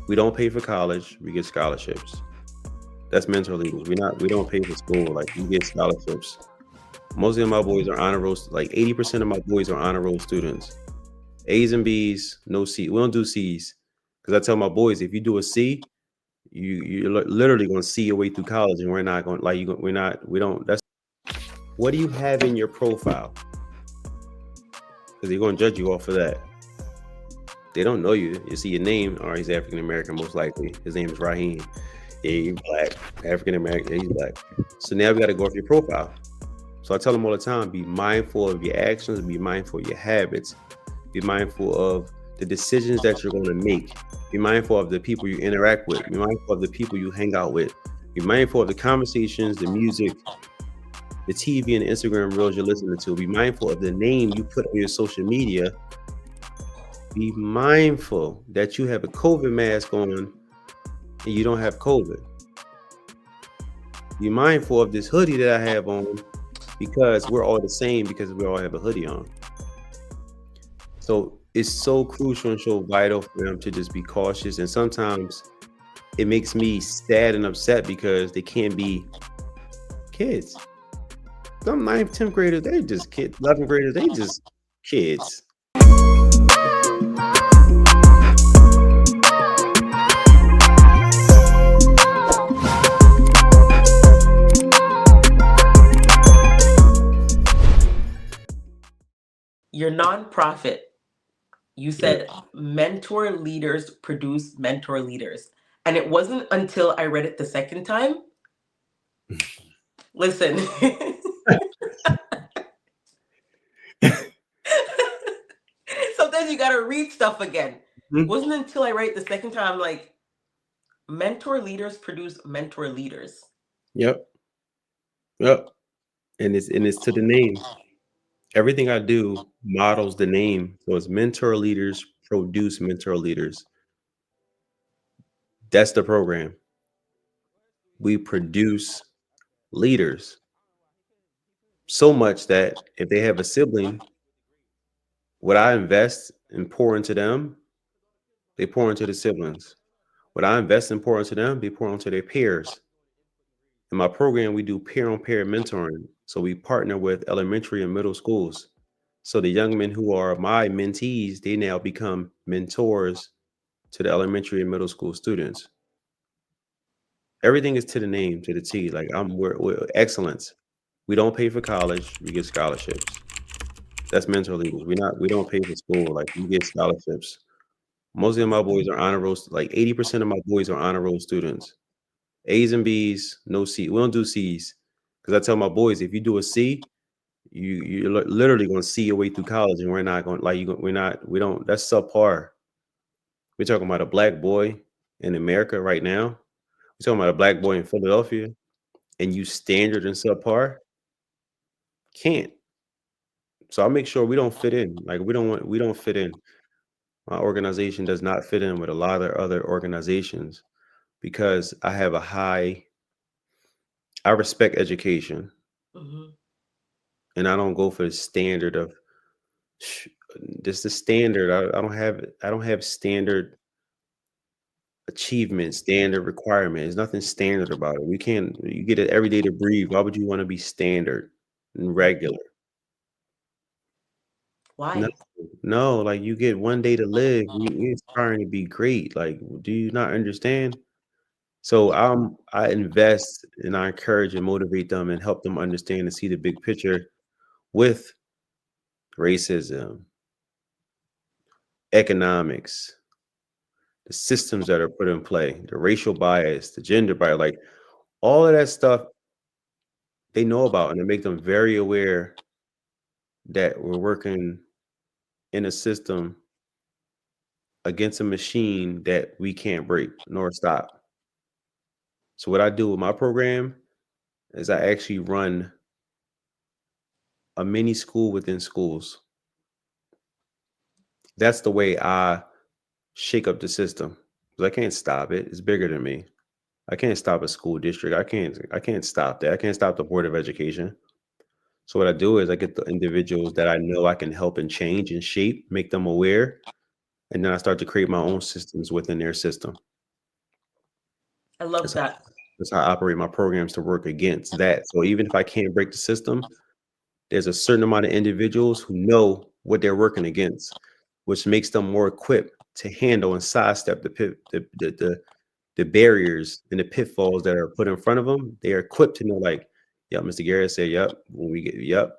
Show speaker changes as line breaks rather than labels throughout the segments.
We don't pay for college. We get scholarships. That's mentor leaders. We don't pay for school. Like we get scholarships. Most of my boys are honor roll. Like 80% of my boys are honor roll students. A's and B's, no C. We don't do C's because I tell my boys if you do a C, you're literally going to see your way through college, and we're not going like you. We're not. We don't. That's what do you have in your profile? Because they're going to judge you off of that. They don't know you. You see your name. Or he's African American, most likely. His name is Raheem. Yeah, he's black. African American. Yeah, he's black. So now we got to go off your profile. So I tell them all the time: be mindful of your actions. Be mindful of your habits. Be mindful of the decisions that you're going to make. Be mindful of the people you interact with. Be mindful of the people you hang out with. Be mindful of the conversations, the music, the TV and Instagram reels you're listening to. Be mindful of the name you put on your social media. Be mindful that you have a COVID mask on and you don't have COVID. Be mindful of this hoodie that I have on because we're all the same because we all have a hoodie on. So it's so crucial and so vital for them to just be cautious. And sometimes it makes me sad and upset because they can't be kids. Some 9th, 10th graders, they just kids. 11th graders, they just kids.
Your nonprofit, you said mentor leaders produce mentor leaders. And it wasn't until I read it the second time. Listen. Sometimes you got to read stuff again. It wasn't until I read it the second time, like, mentor leaders produce mentor leaders.
Yep. And it's to the name. Everything I do models the name. So it's mentor leaders produce mentor leaders. That's the program. We produce leaders so much that if they have a sibling, what I invest and pour into them, they pour into the siblings. What I invest and pour into them, they pour into their peers. In my program, we do peer-on-peer mentoring. So we partner with elementary and middle schools. So the young men who are my mentees, they now become mentors to the elementary and middle school students. Everything is to the name, to the T. Like we're excellence. We don't pay for college. We get scholarships. That's mentor leaders. We don't pay for school. Like we get scholarships. Most of my boys are honor roll. Like 80% of my boys are honor roll students. A's and B's, no C. We don't do C's because I tell my boys if you do a C, you're literally going to see your way through college, and we're not going like you. We don't. That's subpar. We're talking about a black boy in America right now. We're talking about a black boy in Philadelphia, and you standard and subpar can't. So I make sure we don't fit in. Like we don't fit in. My organization does not fit in with a lot of other organizations because I have a high. I respect education, and I don't go for the standard of just the standard. I don't have standard achievement, standard requirement. There's nothing standard about it. We can't. You get it every day to breathe. Why would you want to be standard and regular? No,
Why?
no. Like you get one day to live. We aspiring to be great. Like, do you not understand? So I invest and I encourage and motivate them and help them understand and see the big picture with racism, economics, the systems that are put in play, the racial bias, the gender bias, like all of that stuff they know about, and it make them very aware that we're working in a system against a machine that we can't break nor stop. So what I do with my program is I actually run a mini school within schools. That's the way I shake up the system. 'Cause I can't stop it. It's bigger than me. I can't stop a school district. I can't stop that. I can't stop the Board of Education. So what I do is I get the individuals that I know I can help and change and shape, make them aware, and then I start to create my own systems within their system.
I love
That's how,
that.
that's how I operate my programs to work against that. So even if I can't break the system, there's a certain amount of individuals who know what they're working against, which makes them more equipped to handle and sidestep the barriers and the pitfalls that are put in front of them. They are equipped to know, like, yep, Mr. Garrett said, yep, when we get, yep.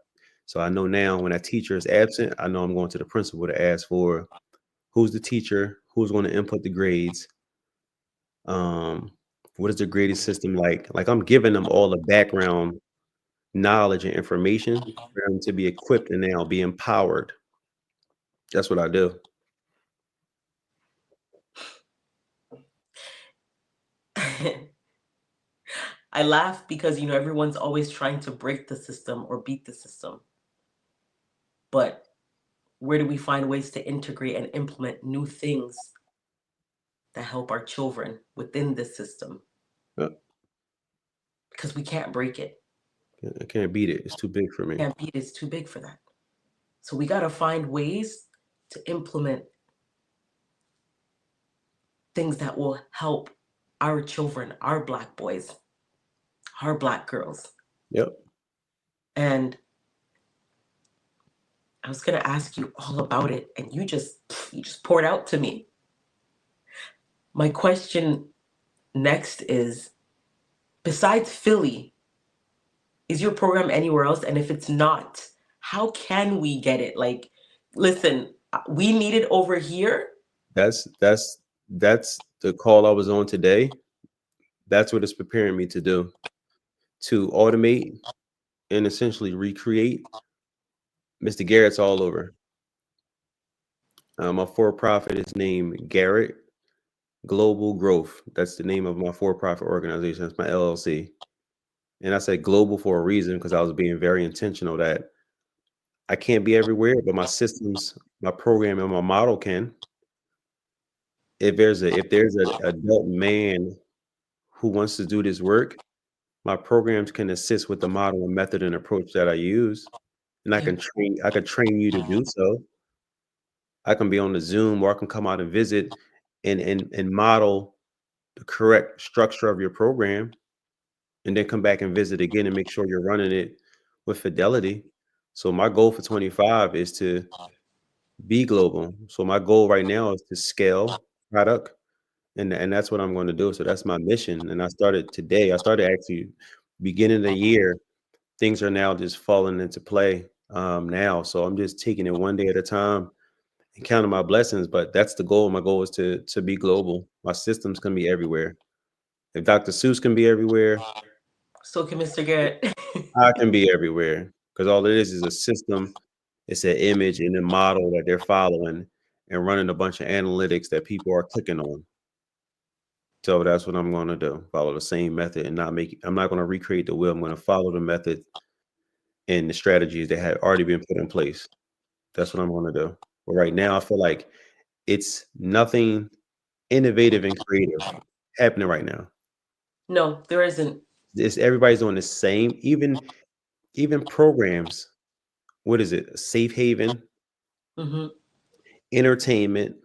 So I know now when that teacher is absent, I know I'm going to the principal to ask for who's the teacher, who's going to input the grades, um, what is the grading system like? Like I'm giving them all the background knowledge and information for them to be equipped and now be empowered. That's what I do.
I laugh because, everyone's always trying to break the system or beat the system. But where do we find ways to integrate and implement new things that help our children within this system?
Yep.
Because we can't break it.
I can't beat it. It's too big for me.
Can't beat it. It's too big for that. So we got to find ways to implement things that will help our children, our Black boys, our Black girls.
Yep.
And I was going to ask you all about it, and you just poured out to me. My question next is, besides Philly, is your program anywhere else? And if it's not, how can we get it? Like, listen, we need it over here.
That's the call I was on today. That's what it's preparing me to do, to automate and essentially recreate. Mr. Garrett's all over. My for-profit is named Garrett Global Growth. That's the name of my for-profit organization. That's my LLC. And I said global for a reason because I was being very intentional that I can't be everywhere, but my systems, my program, and my model can. If there's an adult man who wants to do this work, my programs can assist with the model and method and approach that I use, and
Yeah.
I can train you to do so. I can be on the Zoom or I can come out and visit and model the correct structure of your program, and then come back and visit again and make sure you're running it with fidelity. So my goal for 25 is to be global. So my goal right now is to scale product, and that's what I'm going to do. So that's my mission. And I started today. I started actually beginning of the year. Things are now just falling into play now. So I'm just taking it one day at a time and counting my blessings. But that's the goal. My goal is to be global. My systems can be everywhere. If Dr. Seuss can be everywhere,
So can Mr. Garrett.
I can be everywhere. Because all it is a system. It's an image and a model that they're following and running a bunch of analytics that people are clicking on. So that's what I'm going to do. Follow the same method and not make. I'm not going to recreate the wheel. I'm going to follow the method and the strategies that have already been put in place. That's what I'm going to do. But right now, I feel like it's nothing innovative and creative happening right now.
No, there isn't.
It's everybody's doing the same. Even programs. What is it? Safe haven,
Mm-hmm.
entertainment,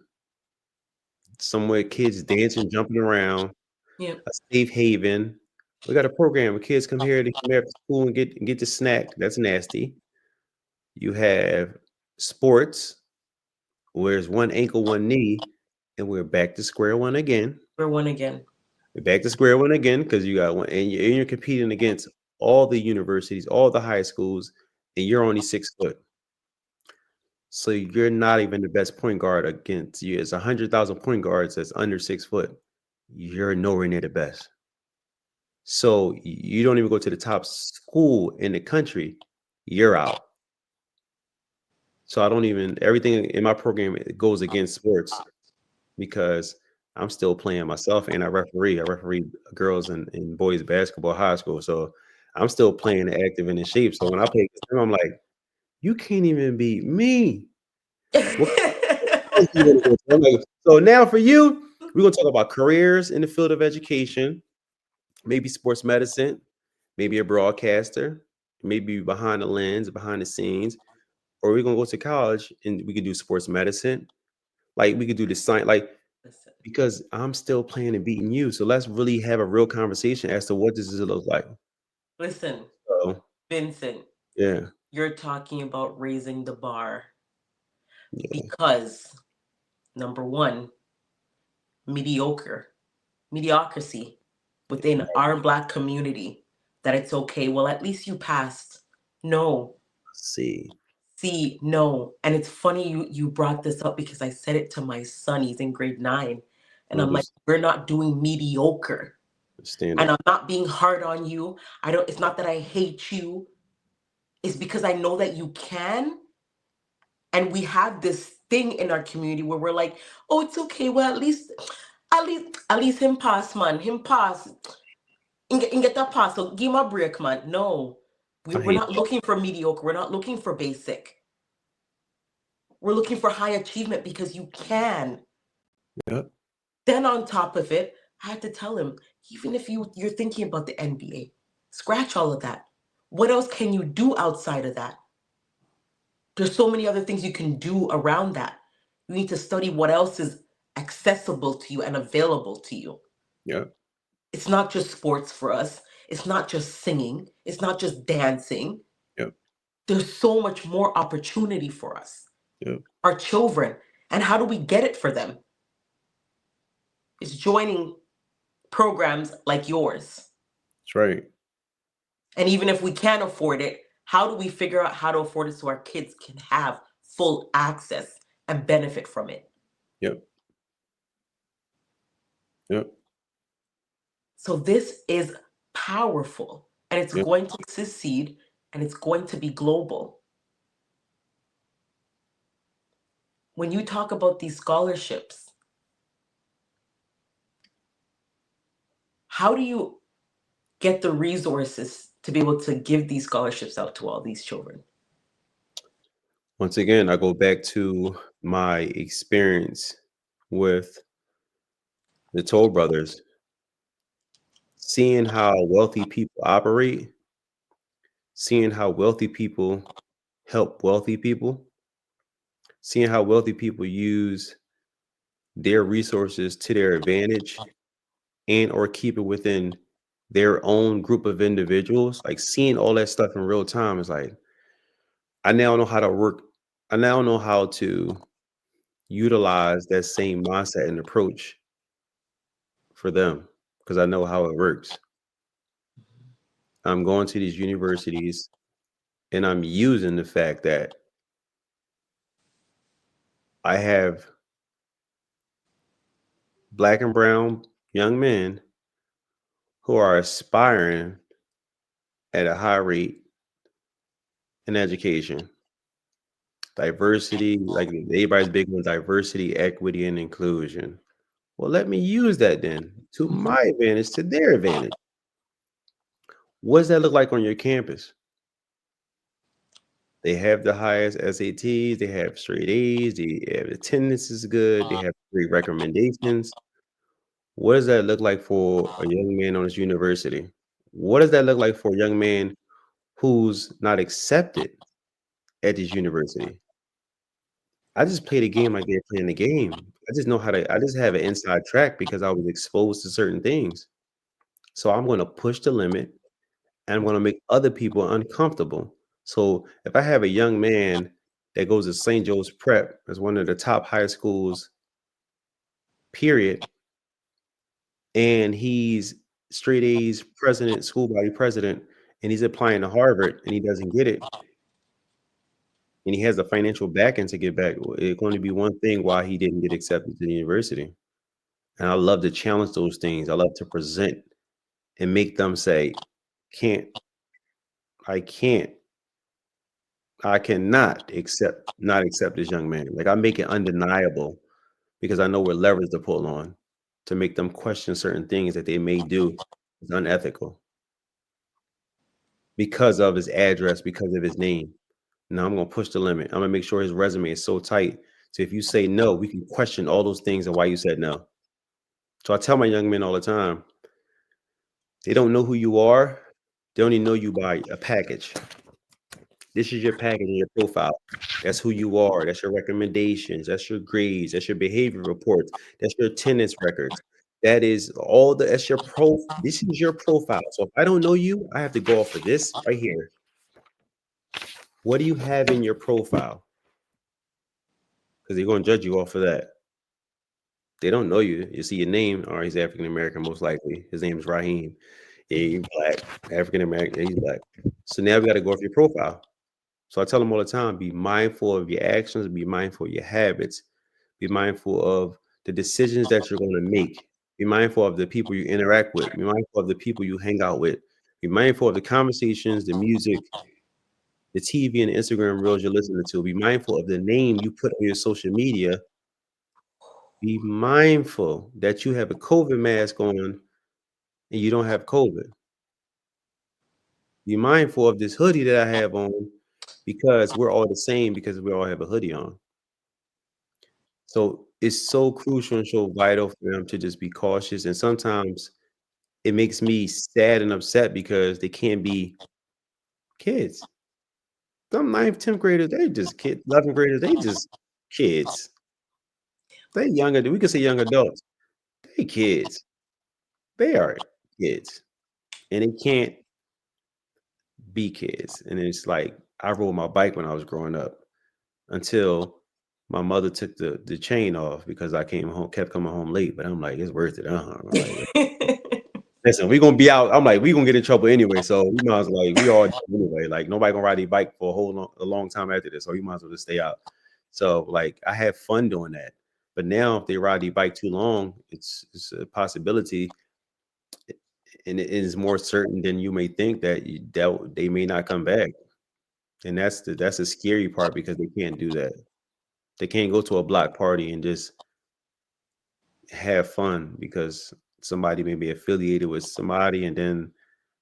somewhere kids dancing, jumping around,
Yeah.
a safe haven. We got a program where kids come here, they come after school and get the snack. That's nasty. You have sports, where it's one ankle, one knee, and we're back to square one again.
We're one again.
We're back to square one again because you got one, and you're competing against all the universities, all the high schools, and you're only 6 foot. So you're not even the best point guard against you. It's 100,000 point guards that's under 6 foot. You're nowhere near the best. So you don't even go to the top school in the country, you're out. So I don't even everything in my program it goes against sports because I'm still playing myself and I referee. I referee girls and boys basketball high school. So I'm still playing active and in shape. So when I play against them, I'm like, you can't even beat me. What else you wanna go to? I'm like, so now for you, we're gonna talk about careers in the field of education, maybe sports medicine, maybe a broadcaster, maybe behind the lens, behind the scenes, or we're gonna go to college and we could do sports medicine. Like we could do the science. Like because I'm still playing and beating you. So let's really have a real conversation as to what does this look like.
Listen,
So
Vincent,
yeah,
you're talking about raising the bar
yeah,
because number one, mediocre, mediocrity within our Black community, that it's okay. Well, at least you passed. No,
see,
see, no. And it's funny you brought this up because I said it to my son. He's in grade 9, and I'm like,
understand
we're not doing mediocre. And
it.
I'm not being hard on you. I don't. It's not that I hate you. It's because I know that you can. And we have this thing in our community where we're like, oh, it's okay. Well, at least him pass, man. Him pass. In get that pass. So give him a break, man. No,
I
we're
hate
not looking for mediocre. We're not looking for basic. We're looking for high achievement because you can.
yep,
Then on top of it, I had to tell him, even if you're thinking about the NBA, scratch all of that. What else can you do outside of that? There's so many other things you can do around that. You need to study what else is accessible to you and available to you.
yep,
It's not just sports for us. It's not just singing. It's not just dancing.
yep,
There's so much more opportunity for us,
yep.
our children. And how do we get it for them? It's joining programs like yours.
That's right.
And even if we can't afford it, how do we figure out how to afford it so our kids can have full access and benefit from it?
Yep, yep,
So this is powerful, and it's
yep.
going to succeed, and it's going to be global. When you talk about these scholarships, how do you get the resources to be able to give these scholarships out to all these children?
Once again, I go back to my experience with the Toll Brothers, seeing how wealthy people operate, seeing how wealthy people help wealthy people, seeing how wealthy people use their resources to their advantage and or keep it within their own group of individuals, like seeing all that stuff in real time is like, I now know how to work. I now know how to utilize that same mindset and approach for them because I know how it works. I'm going to these universities and I'm using the fact that I have black and brown young men who are aspiring at a high rate in education. Diversity, like everybody's big on diversity, equity, and inclusion. Well, let me use that then to
Mhm.
my advantage, to their advantage. What does that look like on your campus? They have the highest SATs, they have straight A's, the attendance is good, they have great recommendations. What does that look like for a young man on his university? What does that look like for a young man who's not accepted at this university? I just play the game like they're playing the game. I just know how to I just have an inside track because I was exposed to certain things. So I'm gonna push the limit and I'm gonna make other people uncomfortable. So if I have a young man that goes to St. Joe's Prep as one of the top high schools, period, and he's straight A's president, school body president, and he's applying to Harvard and he doesn't get it, and he has the financial backing to get back, it's going to be one thing why he didn't get accepted to the university. And I love to challenge those things. I love to present and make them say, can't, I can't, I cannot not accept this young man. Like I make it undeniable because I know what levers to pull on to make them question certain things that they may do is unethical because of his address, because of his name. Now I'm gonna push the limit. I'm gonna make sure his resume is so tight. So if you say no, we can question all those things and why you said no. So I tell my young men all the time, they don't know who you are. They only know you by a package. This is your package and your profile. That's who you are. That's your recommendations. That's your grades. That's your behavior reports. That's your attendance records. That is all the that's your this is your profile. So if I don't know you, I have to go off of this right here. What do you have in your profile? Because they're going to judge you off of that. They don't know you. You see your name. All right, he's African American, most likely. His name is Raheem. Yeah, he's black. African American. Yeah, he's black. So now we got to go off your profile. So I tell them all the time, be mindful of your actions, be mindful of your habits, be mindful of the decisions that you're going to make. Be mindful of the people you interact with. Be mindful of the people you hang out with. Be mindful of the conversations, the music, the TV and Instagram reels you're listening to. Be mindful of the name you put on your social media. Be mindful that you have a COVID mask on and you don't have COVID. Be mindful of this hoodie that I have on because we're all the same because we all have a hoodie on. So it's so crucial and so vital for them to just be cautious. And sometimes it makes me sad and upset because they can't be kids. Some ninth, 10th graders, they just kids, 11th graders, they just kids. They younger, we could say young adults. They kids. They are kids. And they can't be kids. And it's like I rode my bike when I was growing up until my mother took the chain off because I came home, kept coming home late. But I'm like, it's worth it. I'm like, listen, we're gonna be out. I'm like, we're gonna get in trouble anyway. So we might as well like we all anyway. Like nobody gonna ride a bike for a long time after this. So you might as well just stay out. So like I have fun doing that. But now if they ride the bike too long, it's a possibility, and it is more certain than you may think that that they may not come back. And that's the scary part because they can't do that. They can't go to a block party and just have fun because somebody may be affiliated with somebody, and then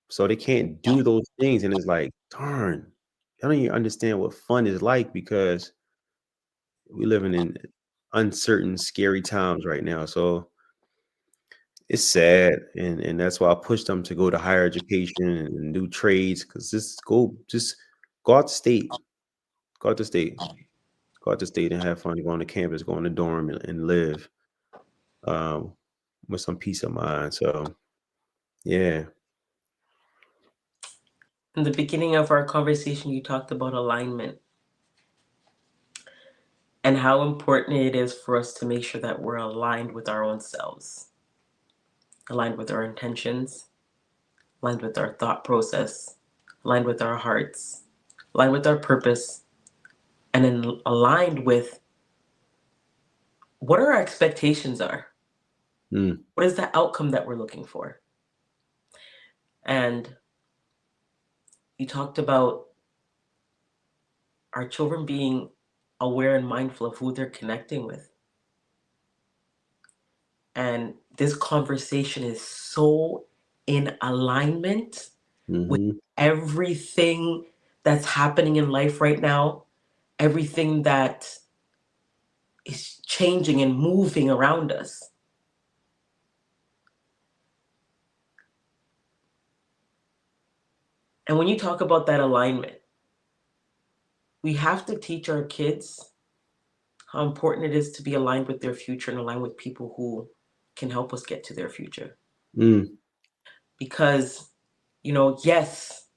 so they can't do those things. And it's like, darn, I don't even understand what fun is like because we're living in uncertain, scary times right now. So it's sad, and that's why I push them to go to higher education and do trades because just go out the state, go out the state, go out the state and have fun. Go on the campus, go on the dorm, and live um, with some peace of mind. So yeah.
In the beginning of our conversation, you talked about alignment and how important it is for us to make sure that we're aligned with our own selves, aligned with our intentions, aligned with our thought process, aligned with our hearts, aligned with our purpose, and then aligned with what our expectations are.
Mm,
What is the outcome that we're looking for? And you talked about our children being aware and mindful of who they're connecting with. And this conversation is so in alignment with
hmm
everything that's happening in life right now, everything that is changing and moving around us. And when you talk about that alignment, we have to teach our kids how important it is to be aligned with their future and aligned with people who can help us get to their future.
mm,
Because, yes,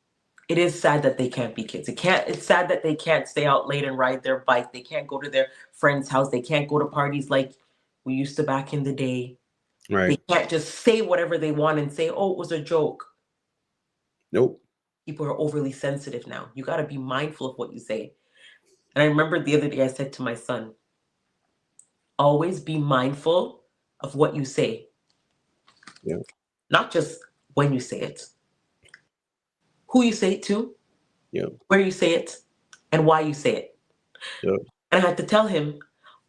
it is sad that they can't be kids. It's sad that they can't stay out late and ride their bike. They can't go to their friend's house. They can't go to parties like we used to back in the day. They
right.
can't just say whatever they want and say, oh, it was a joke.
Nope.
People are overly sensitive now. You got to be mindful of what you say. And I remember the other day I said to my son, always be mindful of what you say,
Yeah.
not just when you say it, who you say it to,
Yeah.
where you say it, and why you say it.
Yeah.
And I had to tell him,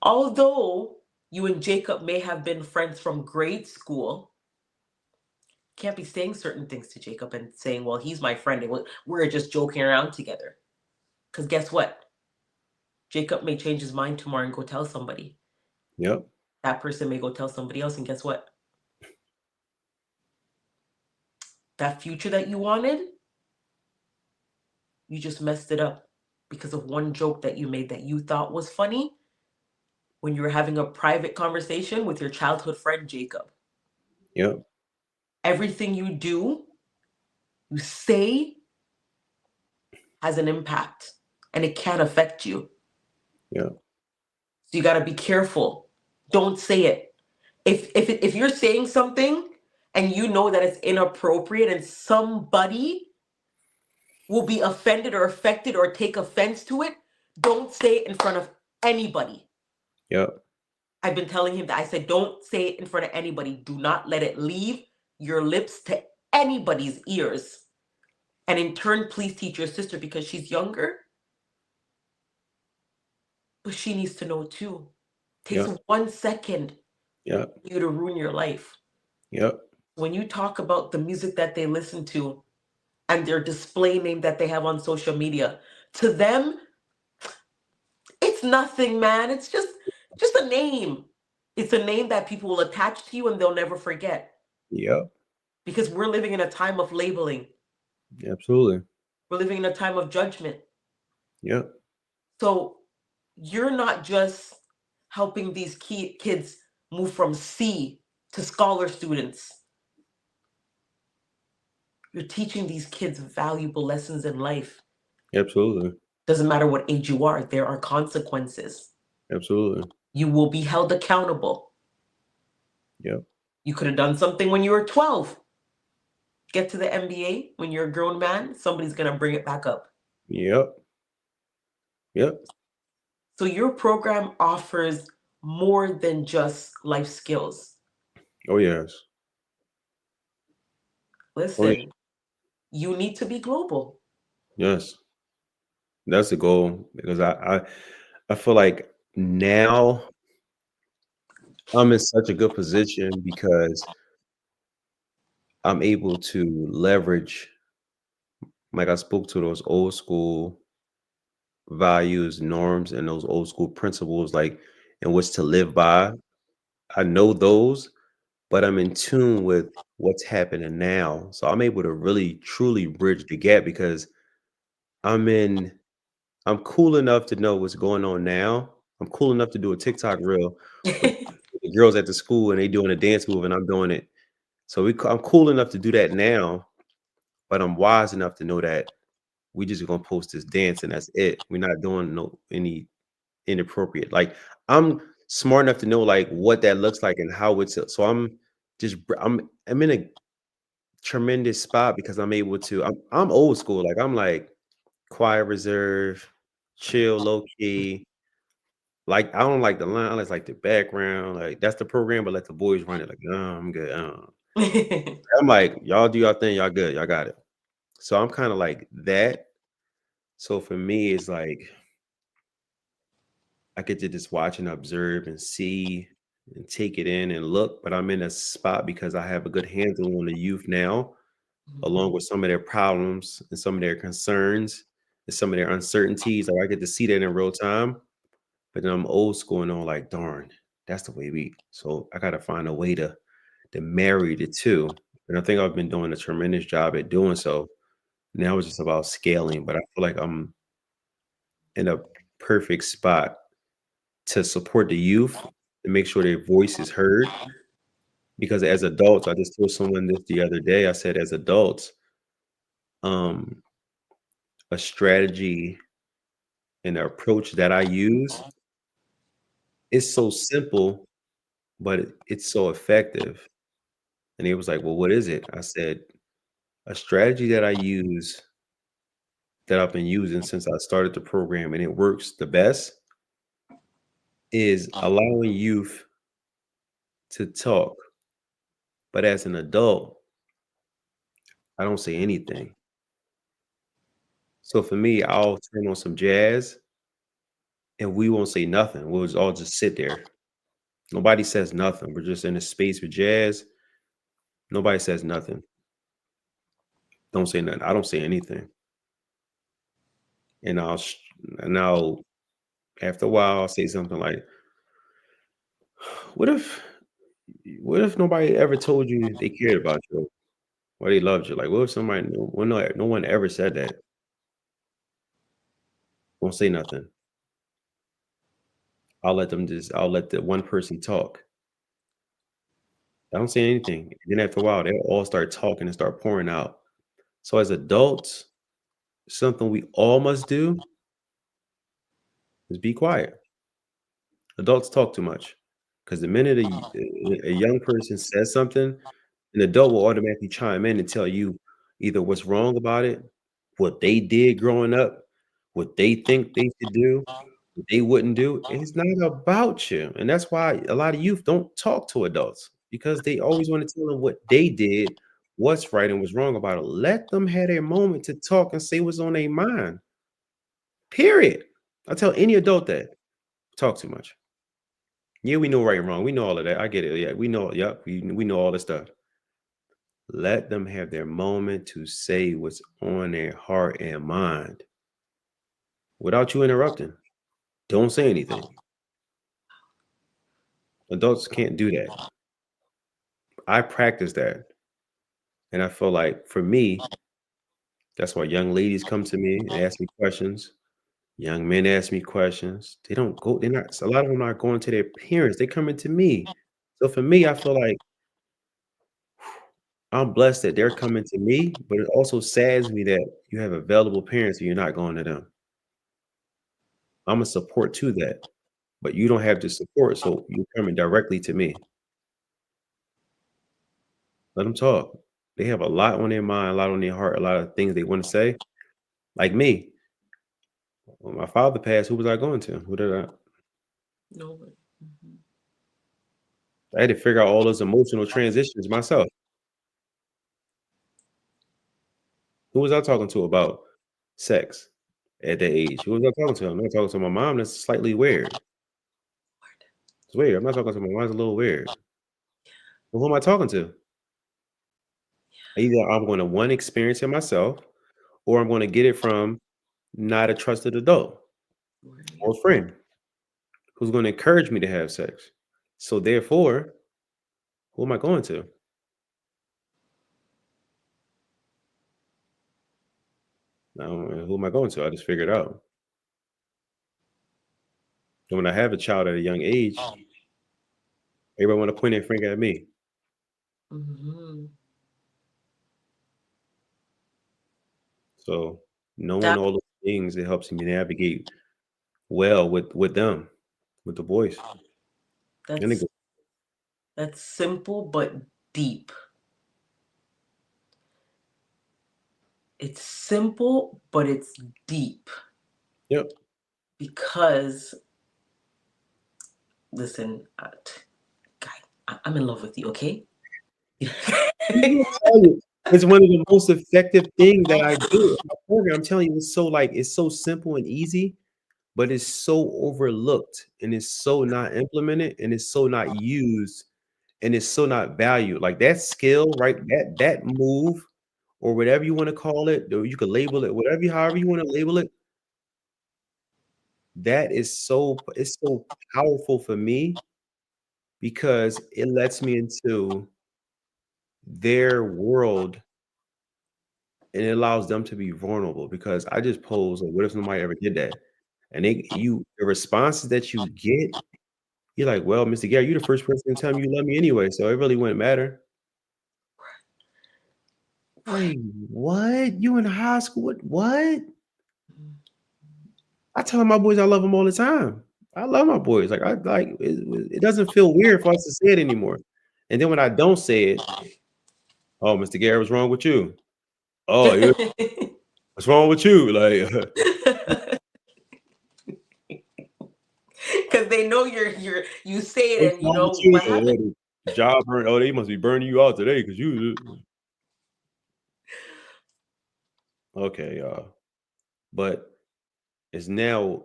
although you and Jacob may have been friends from grade school, can't be saying certain things to Jacob and saying, well, he's my friend and we're just joking around together. Because guess what? Jacob may change his mind tomorrow and go tell somebody.
Yep.
That person may go tell somebody else. And guess what? That future that you wanted, you just messed it up because of one joke that you made that you thought was funny when you were having a private conversation with your childhood friend Jacob.
Yep.
Everything you do, you say, has an impact and it can affect you.
Yep.
So you got to be careful. Don't say it. If you're saying something and you know that it's inappropriate and somebody will be offended or affected or take offense to it, don't say it in front of anybody.
Yep.
I've been telling him that. I said, don't say it in front of anybody. Do not let it leave your lips to anybody's ears. And in turn, please teach your sister because she's younger. But she needs to know too. Takes
Yep.
1 second
Yep.
for you to ruin your life.
Yep.
When you talk about the music that they listen to and their display name that they have on social media, to them, it's nothing, man. It's just a name. It's a name that people will attach to you and they'll never forget.
Yep.
Because we're living in a time of labeling.
Absolutely.
We're living in a time of judgment.
Yep.
So you're not just helping these kids move from C to scholar students. You're teaching these kids valuable lessons in life.
Absolutely.
Doesn't matter what age you are, there are consequences.
Absolutely.
You will be held accountable.
Yep.
You could have done something when you were 12. Get to the NBA when you're a grown man, somebody's going to bring it back up.
Yep. Yep.
So your program offers more than just life skills.
Oh yes. Oh yeah.
Listen, you need to be global.
Yes. That's the goal because I feel like now I'm in such a good position because I'm able to leverage, like I spoke to those old school values, norms, and those old school principles, like in which to live by. I know those, but I'm in tune with what's happening now. So I'm able to really truly bridge the gap because I'm in I'm cool enough to know what's going on now. I'm cool enough to do a TikTok reel with the girls at the school and they doing a dance move and I'm doing it. So I'm cool enough to do that now, but I'm wise enough to know that we just gonna post this dance and that's it. We're not doing any inappropriate. Like I'm smart enough to know like what that looks like and how it's so I'm in a tremendous spot because I'm able to I'm old school. Like I'm like quiet reserve, chill, low key. Like I don't like the line, I just like the background. Like that's the program, but let the boys run it. Like, I'm good. I'm like, y'all do y'all thing, y'all good, y'all got it. So I'm kind of like that. So for me, it's like I get to just watch and observe and see and take it in and look, but I'm in a spot because I have a good handle on the youth now, along with some of their problems and some of their concerns and some of their uncertainties. Like I get to see that in real time, but then I'm old school and I'm like, darn, that's the way we. So I got to find a way to marry the two. And I think I've been doing a tremendous job at doing so. Now it's just about scaling, but I feel like I'm in a perfect spot to support the youth and make sure their voice is heard. Because as adults, I just told someone this the other day. I said, as adults, um, a strategy and the approach that I use is so simple, but it's so effective. And he was like, well, what is it? I said, a strategy that I use that I've been using since I started the program and it works the best is allowing youth to talk. But as an adult, I don't say anything. So for me, I'll turn on some jazz and we won't say nothing. We'll just all just sit there. Nobody says nothing. We're just in a space with jazz. Nobody says nothing. Don't say nothing. I don't say anything. And and I'll after a while I'll say something like, "What if what if nobody ever told you they cared about you or they loved you? Like, what if somebody no one ever said that? Won't say nothing. I'll let the one person talk. I don't say anything. And then after a while, they'll all start talking and start pouring out. So as adults, something we all must do is be quiet. Adults talk too much because the minute a young person says something, an adult will automatically chime in and tell you either what's wrong about it, what they did growing up, what they think they should do, what they wouldn't do. It's not about you. And that's why a lot of youth don't talk to adults because they always want to tell them what they did, what's right and what's wrong about it. Let them have their moment to talk and say what's on their mind. Period. I tell any adult that. Talk too much. Yeah, we know right and wrong. We know all of that. I get it. Yeah, we know. Yep, we know all this stuff. Let them have their moment to say what's on their heart and mind without you interrupting. Don't say anything. Adults can't do that. I practice that. And I feel like for me, that's why young ladies come to me and ask me questions. Young men ask me questions. They don't go, they're not, a lot of them are not going to their parents. They coming to me. So for me, I feel like I'm blessed that they're coming to me, but it also saddens me that you have available parents and you're not going to them. I'm a support to that, but you don't have the support, so you're coming directly to me. Let them talk. They have a lot on their mind, a lot on their heart, a lot of things they want to say. Like me, when my father passed, who was I going to? Who did
No. Mhm.
I had to figure out all those emotional transitions myself. Who was I talking to about sex at that age? Who was I talking to? I'm not talking to my mom. That's slightly weird. It's weird. I'm not talking to my mom. It's a little weird. Well, who am I talking to? Either I'm going to one experience it myself, or I'm going to get it from not a trusted adult
Right.
or friend who's going to encourage me to have sex. So therefore, who am I going to? Now, who am I going to? I just figured out. And when I have a child at a young age, everybody want to point their finger at me.
Hmm.
So knowing
That
all those things, it helps me navigate well with them, with the boys. And it
that's
goes,
that's simple but deep. It's simple but it's deep
yep.
because listen, guy, I'm in love with you. Okay.
I'm telling you, it's one of the most effective things that I do in my program. I'm telling you, it's so like it's so simple and easy, but it's so overlooked and it's so not implemented and it's so not used and it's so not valued. Like that skill, right? That move or whatever you want to call it, or you could label it, whatever however you want to label it, that is it's so powerful for me because it lets me into their world and it allows them to be vulnerable because I just pose like, what if somebody ever did that? And the responses that you get, you're like, well, Mr. Gary, you're the first person to tell me you love me anyway, so it really wouldn't matter. Wait, what? You in high school? What? I tell my boys I love them all the time. I love my boys. Like I like it doesn't feel weird for us to say it anymore. And then when I don't say it, oh, Mr. Gary, what's wrong with you? Oh, what's wrong with you? Like
Because they know you say it
what's
and you
wrong with
know
you?
what
Oh,
happened.
the job burn. Oh, they must be burning you out today because you okay, y'all. But it's now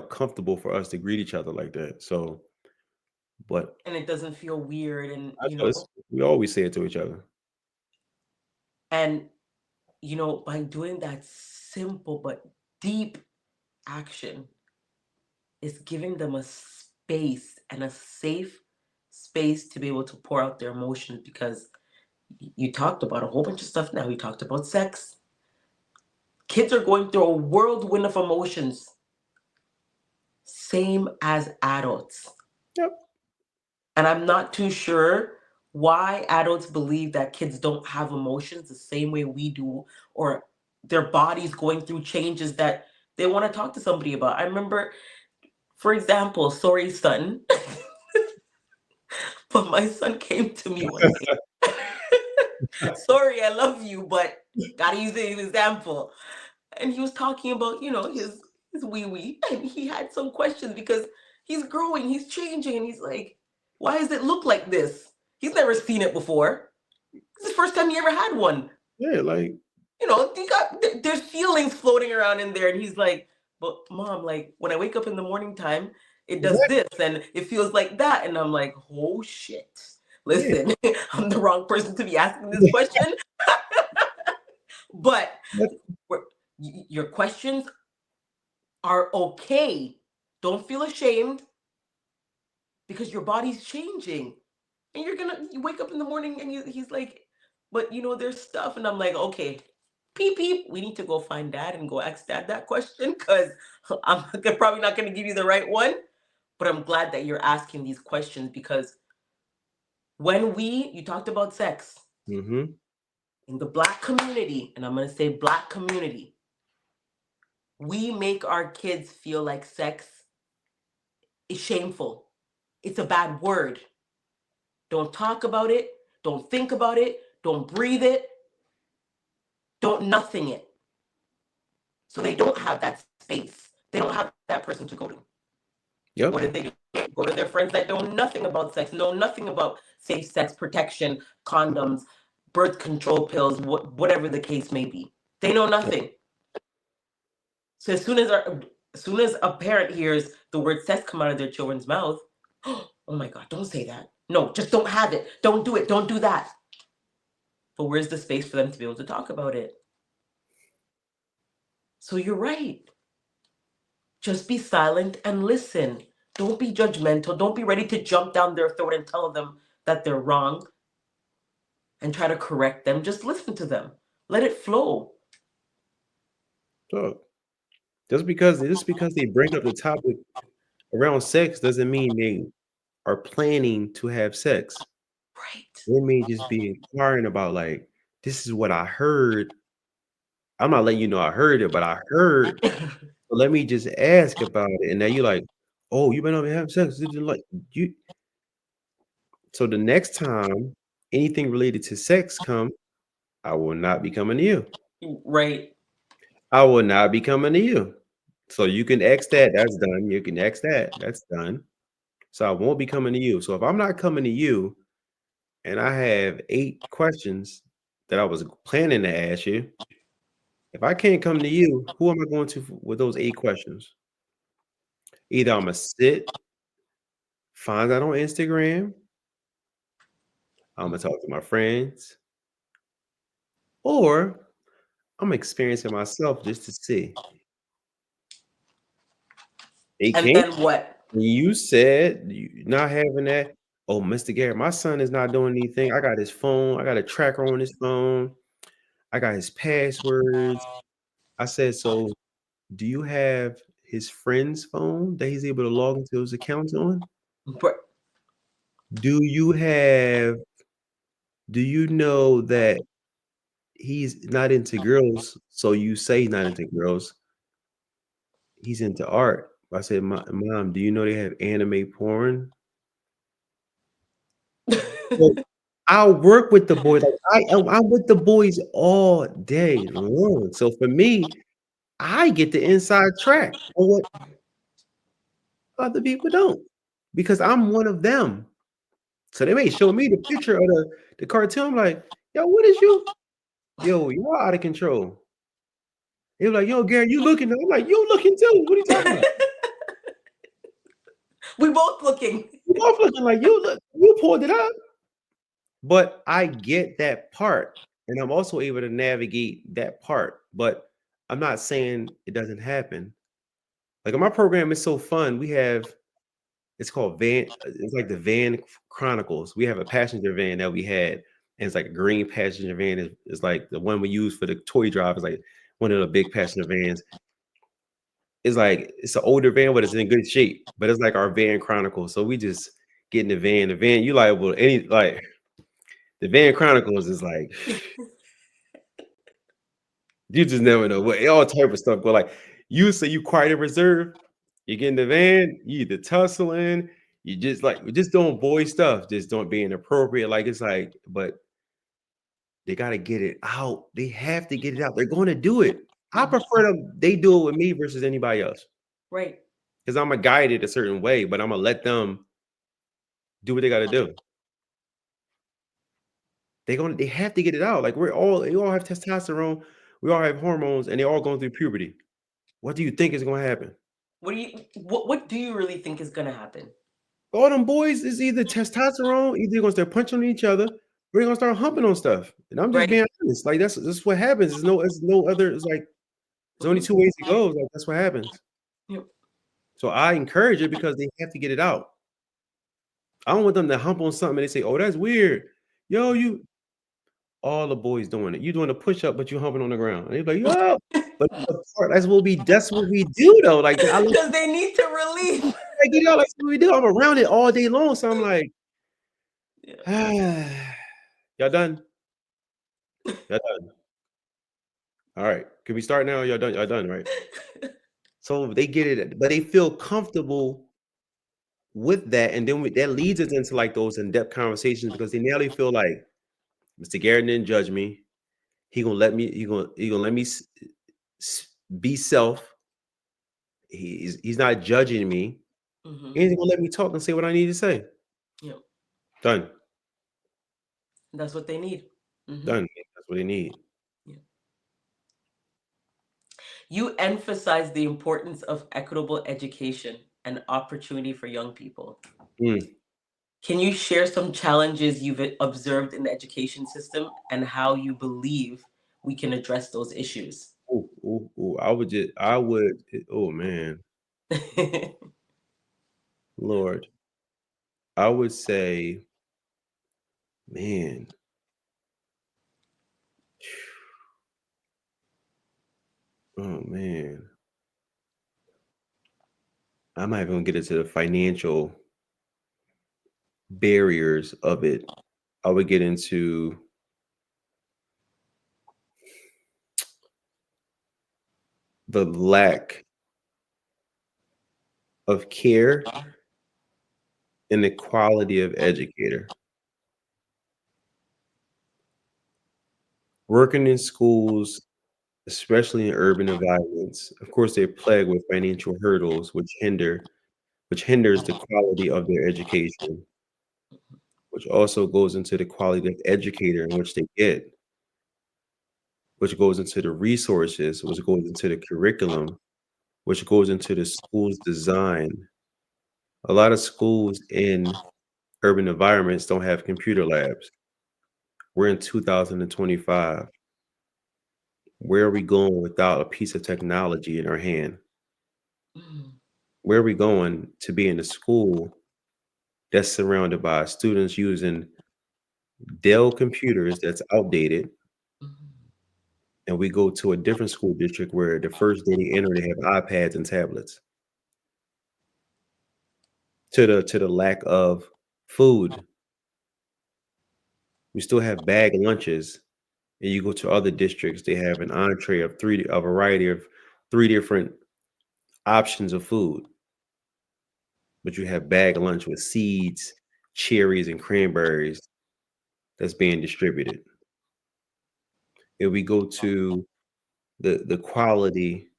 comfortable for us to greet each other like that. So, but
And it doesn't feel weird and
I tell us we always say it to each other.
and by doing that simple but deep action, it's giving them a space and a safe space to be able to pour out their emotions because you talked about a whole bunch of stuff now. You talked about sex, Kids are going through a whirlwind of emotions, same as adults.
Yep.
And I'm not too sure why adults believe that kids don't have emotions the same way we do, or their bodies going through changes that they want to talk to somebody about. I remember, for example, sorry, son, but my son came to me one day. Sorry, I love you, but gotta use it as an example. And he was talking about, his wee wee, and he had some questions because he's growing, he's changing, and he's like, "Why does it look like this?" He's never seen it before. This is the first time he ever had one.
Yeah, like
There's feelings floating around in there, and he's like, "But mom, like when I wake up in the morning time, it does
exactly.
this and it feels like that," and I'm like, "Oh shit."
Yeah.
Listen, I'm the wrong person to be asking this question. But your questions are okay. Don't feel ashamed because your body's changing. And you wake up in the morning and he's like, "But there's stuff." And I'm like, "Okay, peep, peep. We need to go find dad and go ask dad that question because I'm probably not going to give you the right one." But I'm glad that you're asking these questions because you talked about sex
Mm-hmm.
in the Black community, and I'm going to say Black community, we make our kids feel like sex is shameful. It's a bad word. Don't talk about it. Don't think about it. Don't breathe it. Don't nothing it. So they don't have that space. They don't have that person to go to.
Yep.
What did they do? Go to their friends that know nothing about sex, know nothing about safe sex protection, condoms, birth control pills, whatever the case may be. They know nothing. So as soon as a parent hears the word sex come out of their children's mouth, "Oh my God, don't say that. No, just don't have it. Don't do it. Don't do that." But where's the space for them to be able to talk about it? So you're right. Just be silent and listen. Don't be judgmental. Don't be ready to jump down their throat and tell them that they're wrong and try to correct them. Just listen to them. Let it flow.
So just because they bring up the topic around sex doesn't mean they are planning to have sex.
Right.
They may just be inquiring about like, this is what I heard. I'm not letting you know I heard it, but I heard. So let me just ask about it. And now you're like, oh, you been over having sex? Like you. So the next time anything related to sex come, I will not be coming to you.
Right.
I will not be coming to you. So you can X that. That's done. You can X that. That's done. So I won't be coming to you. So if I'm not coming to you and I have 8 questions that I was planning to ask you, if I can't come to you, who am I going to with those 8 questions? Either I'm gonna sit, find out on Instagram, I'm gonna talk to my friends, or I'm experiencing myself just to see. It
And
came
then what?
when you said you not having that. Oh, Mr. Garrett, my son is not doing anything. I got his phone. I got a tracker on his phone. I got his passwords. I said, so do you have his friend's phone that he's able to log into his accounts on? Do you have do you know that he's not into girls? So you say he's not into girls. He's into art. I said, Mom, do you know they have anime porn? Well, I'll work with the boys. Like I'm with the boys all day long. So for me, I get the inside track on what other people don't because I'm one of them. So they may show me the picture of the cartoon. I'm like, yo, what is you? Yo, you're out of control. They were like, yo, Gary, you looking? I'm like, you looking too. What are you talking about?
We both looking.
You both looking like you look, you pulled it up. But I get that part, and I'm also able to navigate that part. But I'm not saying it doesn't happen. Like my program is so fun. We have it's called Van. It's like the Van Chronicles. We have a passenger van that we had, and it's like a green passenger van. Is like the one we use for the toy drive. It's like one of the big passenger vans. It's like it's an older van, but it's in good shape. But it's like our van chronicles. So we just get in the van. The van, you like, well, any like the van chronicles is like you just never know what all type of stuff go. Like you say you quiet and reserved, you get in the van, you either tussling, you just like just doing boy stuff, just don't being appropriate. Like it's like, but they gotta get it out. They have to get it out. They're going to do it. I
Mhm.
prefer them. They do it with me versus anybody else
Right.
because I'm gonna guide it a certain way, but I'm gonna let them do what they got to do. They have to get it out. Like we all have testosterone, we all have hormones, and they're all going through puberty. What do you think is going to happen?
What do you really think is gonna happen?
All them boys is either testosterone, either they're gonna start punching on each other, or they're gonna start humping on stuff. And I'm just
Right.
being honest. Like that's what happens. There's no other. It's like there's only
Mhm.
two ways it goes. Like that's what happens.
Yep.
So I encourage it because they have to get it out. I don't want them to hump on something and they say, "Oh, that's weird." Yo, you all the boys doing it. You doing a push up, but you humping on the ground. And they're like, "Yo," but that's what we do though. Like I look
Because they need to relieve.
I get out. That's what we do. I'm around it all day long. So I'm like,
Yeah.
y'all done? Y'all done? All right. Can we start now? Y'all done? Y'all done, right? So they get it, but they feel comfortable with that, and then that leads us into like those in-depth conversations because they feel like Mr. Garrett didn't judge me. He gonna let me. He gonna let me be self. He's not judging me.
Mhm.
And he's gonna let me talk and say what I need to say.
Yep.
Done.
That's what they need. Mhm.
Done. That's what they need.
Yeah. You emphasize the importance of equitable education and opportunity for young people.
Mm.
Can you share some challenges you've observed in the education system and how you believe we can address those issues?
Ooh, ooh, ooh. Oh man, Lord, I would say, man, oh man, I'm not even gonna get into the financial barriers of it. I would get into the lack of care and the quality of educator. Working in schools, especially in urban environments, of course, they're plagued with financial hurdles, which hinders the quality of their education, which also goes into the quality of educator in which they get, which goes into the resources, which goes into the curriculum, which goes into the school's design. A lot of schools in urban environments don't have computer labs. We're in 2025. Where are we going without a piece of technology in our hand?
Mm,
Where are we going to be in a school that's surrounded by students using Dell computers that's outdated,
mhm,
and we go to a different school district where the first day they enter, they have iPads and tablets, to the lack of food. We still have bag lunches, and you go to other districts, they have an entree of a variety of 3 different options of food, but you have bag lunch with seeds, cherries, and cranberries that's being distributed. If we go to the quality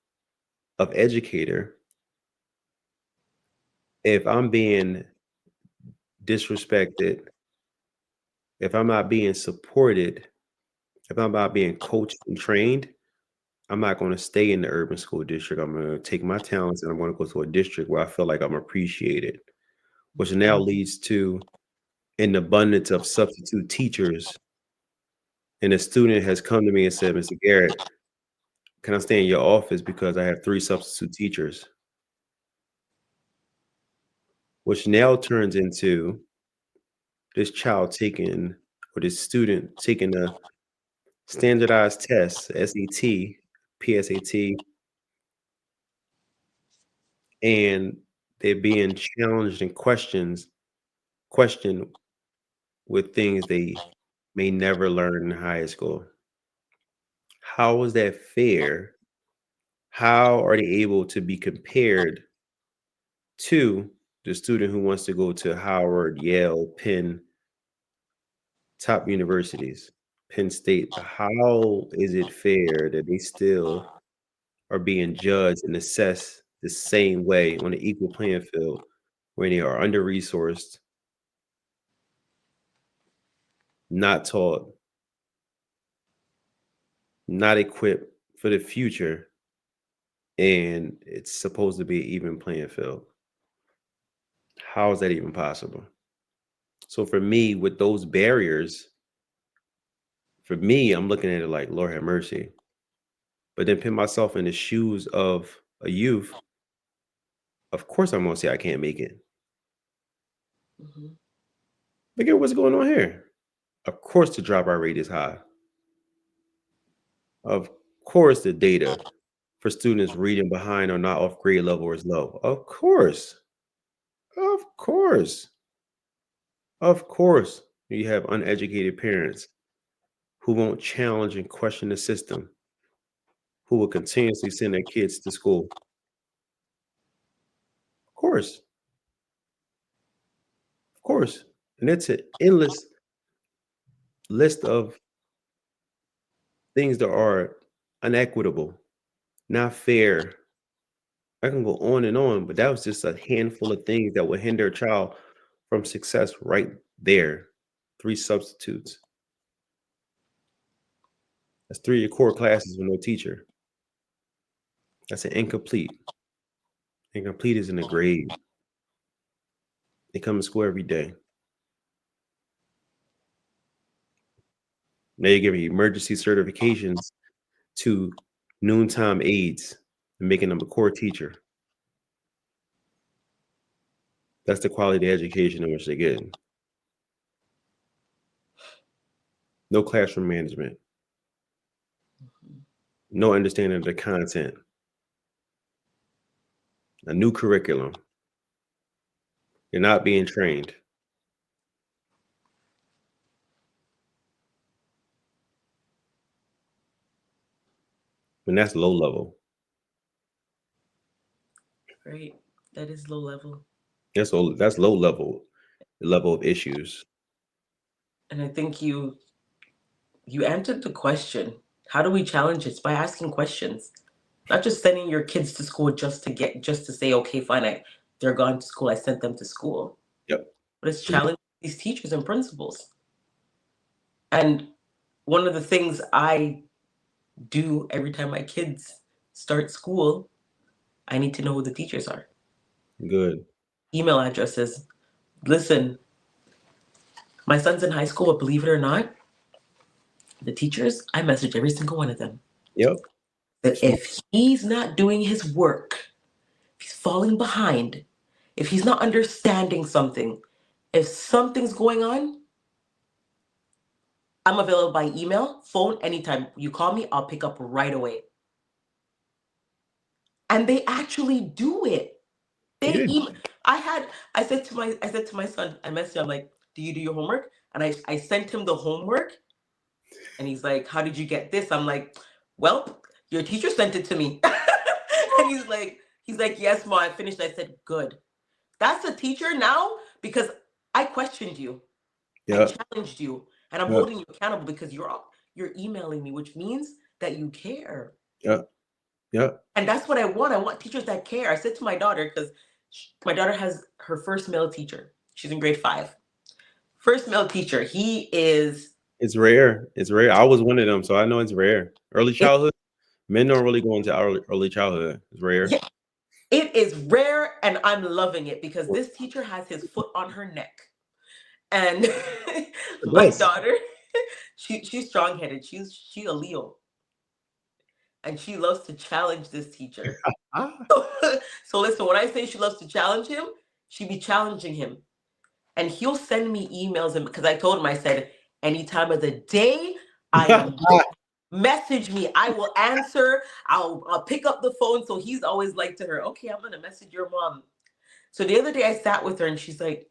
of educator, if I'm being disrespected, if I'm not being supported, if I'm not being coached and trained, I'm not gonna stay in the urban school district. I'm gonna take my talents and I'm gonna go to a district where I feel like I'm appreciated, which now leads to an abundance of substitute teachers. And a student has come to me and said, "Mr. Garrett, can I stay in your office because I have 3 substitute teachers?" Which now turns into this child taking or this student taking a standardized test, SAT, PSAT, and they're being challenged and questioned with things they may never learn in high school. How is that fair? How are they able to be compared to the student who wants to go to Howard, Yale, Penn, top universities, Penn State? How is it fair that they still are being judged and assessed the same way on an equal playing field when they are under resourced, not taught, not equipped for the future, and it's supposed to be an even playing field? How is that even possible? So for me, with those barriers, for me, I'm looking at it like, Lord have mercy. But then put myself in the shoes of a youth. Of course, I'm gonna say I can't make it.
Mhm.
Look at what's going on here. Of course, the dropout rate is high. Of course, the data for students reading behind or not off grade level is low. Of course. Of course. Of course. You have uneducated parents who won't challenge and question the system, who will continuously send their kids to school. Of course. Of course. And it's an endless list of things that are unequitable, not fair. I can go on, but that was just a handful of things that would hinder a child from success right there. 3 substitutes. That's 3 of your core classes with no teacher. That's an incomplete. Incomplete is in a grade. They come to school every day. Now you're giving emergency certifications to noontime aides and making them a core teacher. That's the quality of education in which they get. No classroom management. No understanding of the content. A new curriculum. You're not being trained. And that's low level.
Right. That is low level.
That's low level of issues.
And I think you answered the question. How do we challenge it? It's by asking questions. Not just sending your kids to school just to say, okay, fine, they're gone to school, I sent them to school.
Yep.
But it's challenging these teachers and principals. And one of the things I do every time my kids start school, I need to know who the teachers are.
Good.
Email addresses. Listen, my son's in high school, but believe it or not, the teachers, I message every single one of them.
Yep.
That if he's not doing his work, if he's falling behind, if he's not understanding something, if something's going on, I'm available by email, phone, anytime. You call me, I'll pick up right away. And they actually do it. They
Good.
even I said to my son, I messaged him, I'm like, do you do your homework? And I sent him the homework and he's like, how did you get this? I'm like, well, your teacher sent it to me. And he's like, yes, Ma, I finished. I said, good. That's a teacher now because I questioned you. I
Yep.
challenged you and I'm
Yep.
holding you accountable because you're emailing me, which means that you care.
Yep. Yep.
And that's what I want. I want teachers that care. I said to my daughter, because my daughter has her first male teacher. She's in grade 5. First male teacher. He is.
It's rare. It's rare. I was one of them, so I know it's rare. Early childhood, men don't really go into early childhood. It's rare.
Yeah, it is rare, and I'm loving it because this teacher has his foot on her neck. And my daughter, she's strong-headed. She's a Leo. And she loves to challenge this teacher. So listen, when I say she loves to challenge him, she be challenging him. And he'll send me emails, and because I told him, I said, any time of the day, I am Message me. I will answer. I'll pick up the phone. So he's always like to her, okay, I'm going to message your mom. So the other day I sat with her and she's like,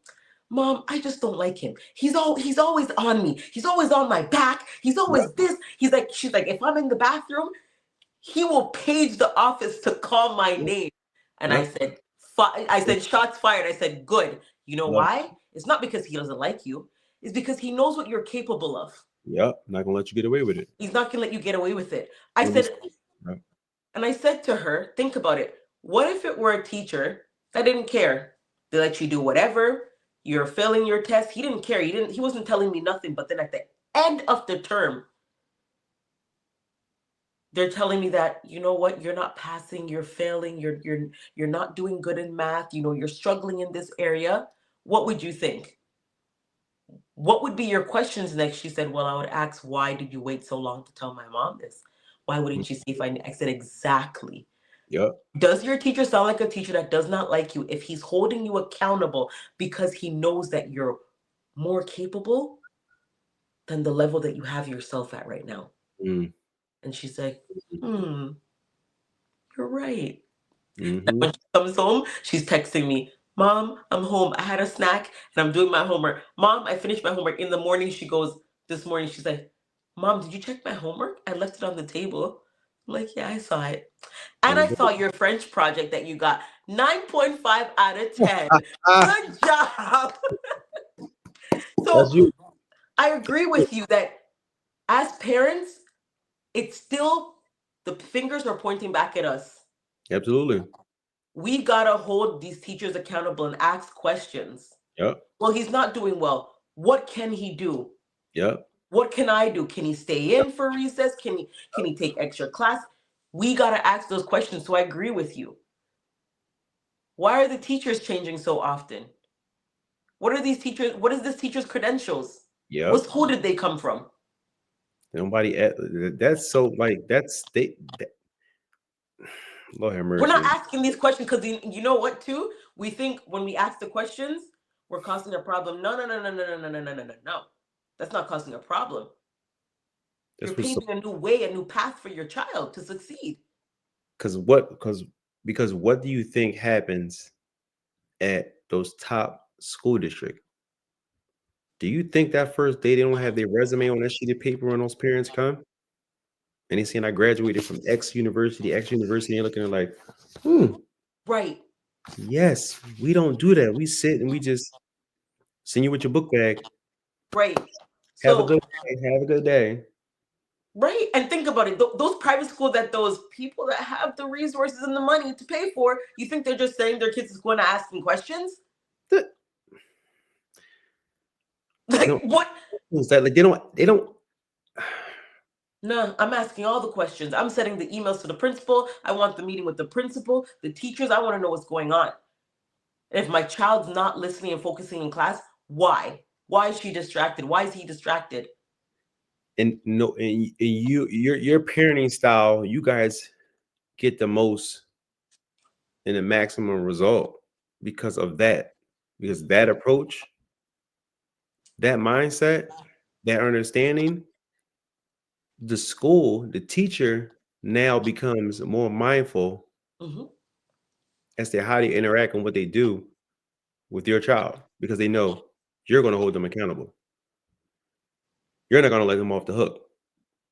Mom, I just don't like him. He's always on me. He's always on my back. He's always this. She's like, if I'm in the bathroom, he will page the office to call my name. And I said, shots fired. I said, good. You know why? It's not because he doesn't like you. It's because he knows what you're capable of.
Yep, not gonna let you get away with it.
He's not gonna let you get away with it. And I said to her, think about it. What if it were a teacher that didn't care? They let you do whatever. You're failing your test. He didn't care. He wasn't telling me nothing. But then at the end of the term, they're telling me that, you know what, you're not passing, you're failing, you're not doing good in math, you're struggling in this area. What would you think? What would be your questions next? She said, well, I would ask, why did you wait so long to tell my mom this? Why wouldn't you see if I said, exactly.
Yep.
Does your teacher sound like a teacher that does not like you if he's holding you accountable because he knows that you're more capable than the level that you have yourself at right now?
Mm.
And she's like, you're right.
Mm-hmm.
When she comes home, she's texting me, Mom, I'm home. I had a snack and I'm doing my homework. Mom, I finished my homework. In the morning, she goes, this morning, she's like, Mom, did you check my homework? I left it on the table. I'm like, yeah, I saw it. And I saw your French project that you got 9.5 out of 10. Good job. So I agree with you that as parents, it's still, the fingers are pointing back at us.
Absolutely.
We gotta hold these teachers accountable and ask questions.
Yep.
Well, he's not doing well. What can he do?
Yep.
What can I do? Can he stay in for recess? Can he take extra class? We gotta ask those questions. So I agree with you. Why are the teachers changing so often? What are these teachers? What is this teacher's credentials?
Yep.
What school did they come from?
Nobody. That's so like that's they. Lord have mercy.
We're not asking these questions because you know what? Too, we think when we ask the questions, we're causing a problem. No. That's not causing a problem. You're paving a new way, a new path for your child to succeed.
Because what do you think happens at those top school districts? Do you think that first day they don't have their resume on that sheet of paper when those parents come? And they saying I graduated from X university, they're looking at like,
right.
Yes, we don't do that. We sit and we just send you with your book bag.
Right.
Have a good day.
Right. And think about it. Those private schools that those people that have the resources and the money to pay for, you think they're just saying their kids is going to ask them questions? What?
Is that like they don't.
No, I'm asking all the questions. I'm sending the emails to the principal. I want the meeting with the principal, the teachers. I want to know what's going on. And if my child's not listening and focusing in class, why? Why is she distracted? Why is he distracted?
And your parenting style, you guys get the most and the maximum result because of that. Because that approach, that mindset, that understanding, the school, the teacher now becomes more mindful as to how they interact and what they do with your child because they know you're going to hold them accountable. You're not going to let them off the hook.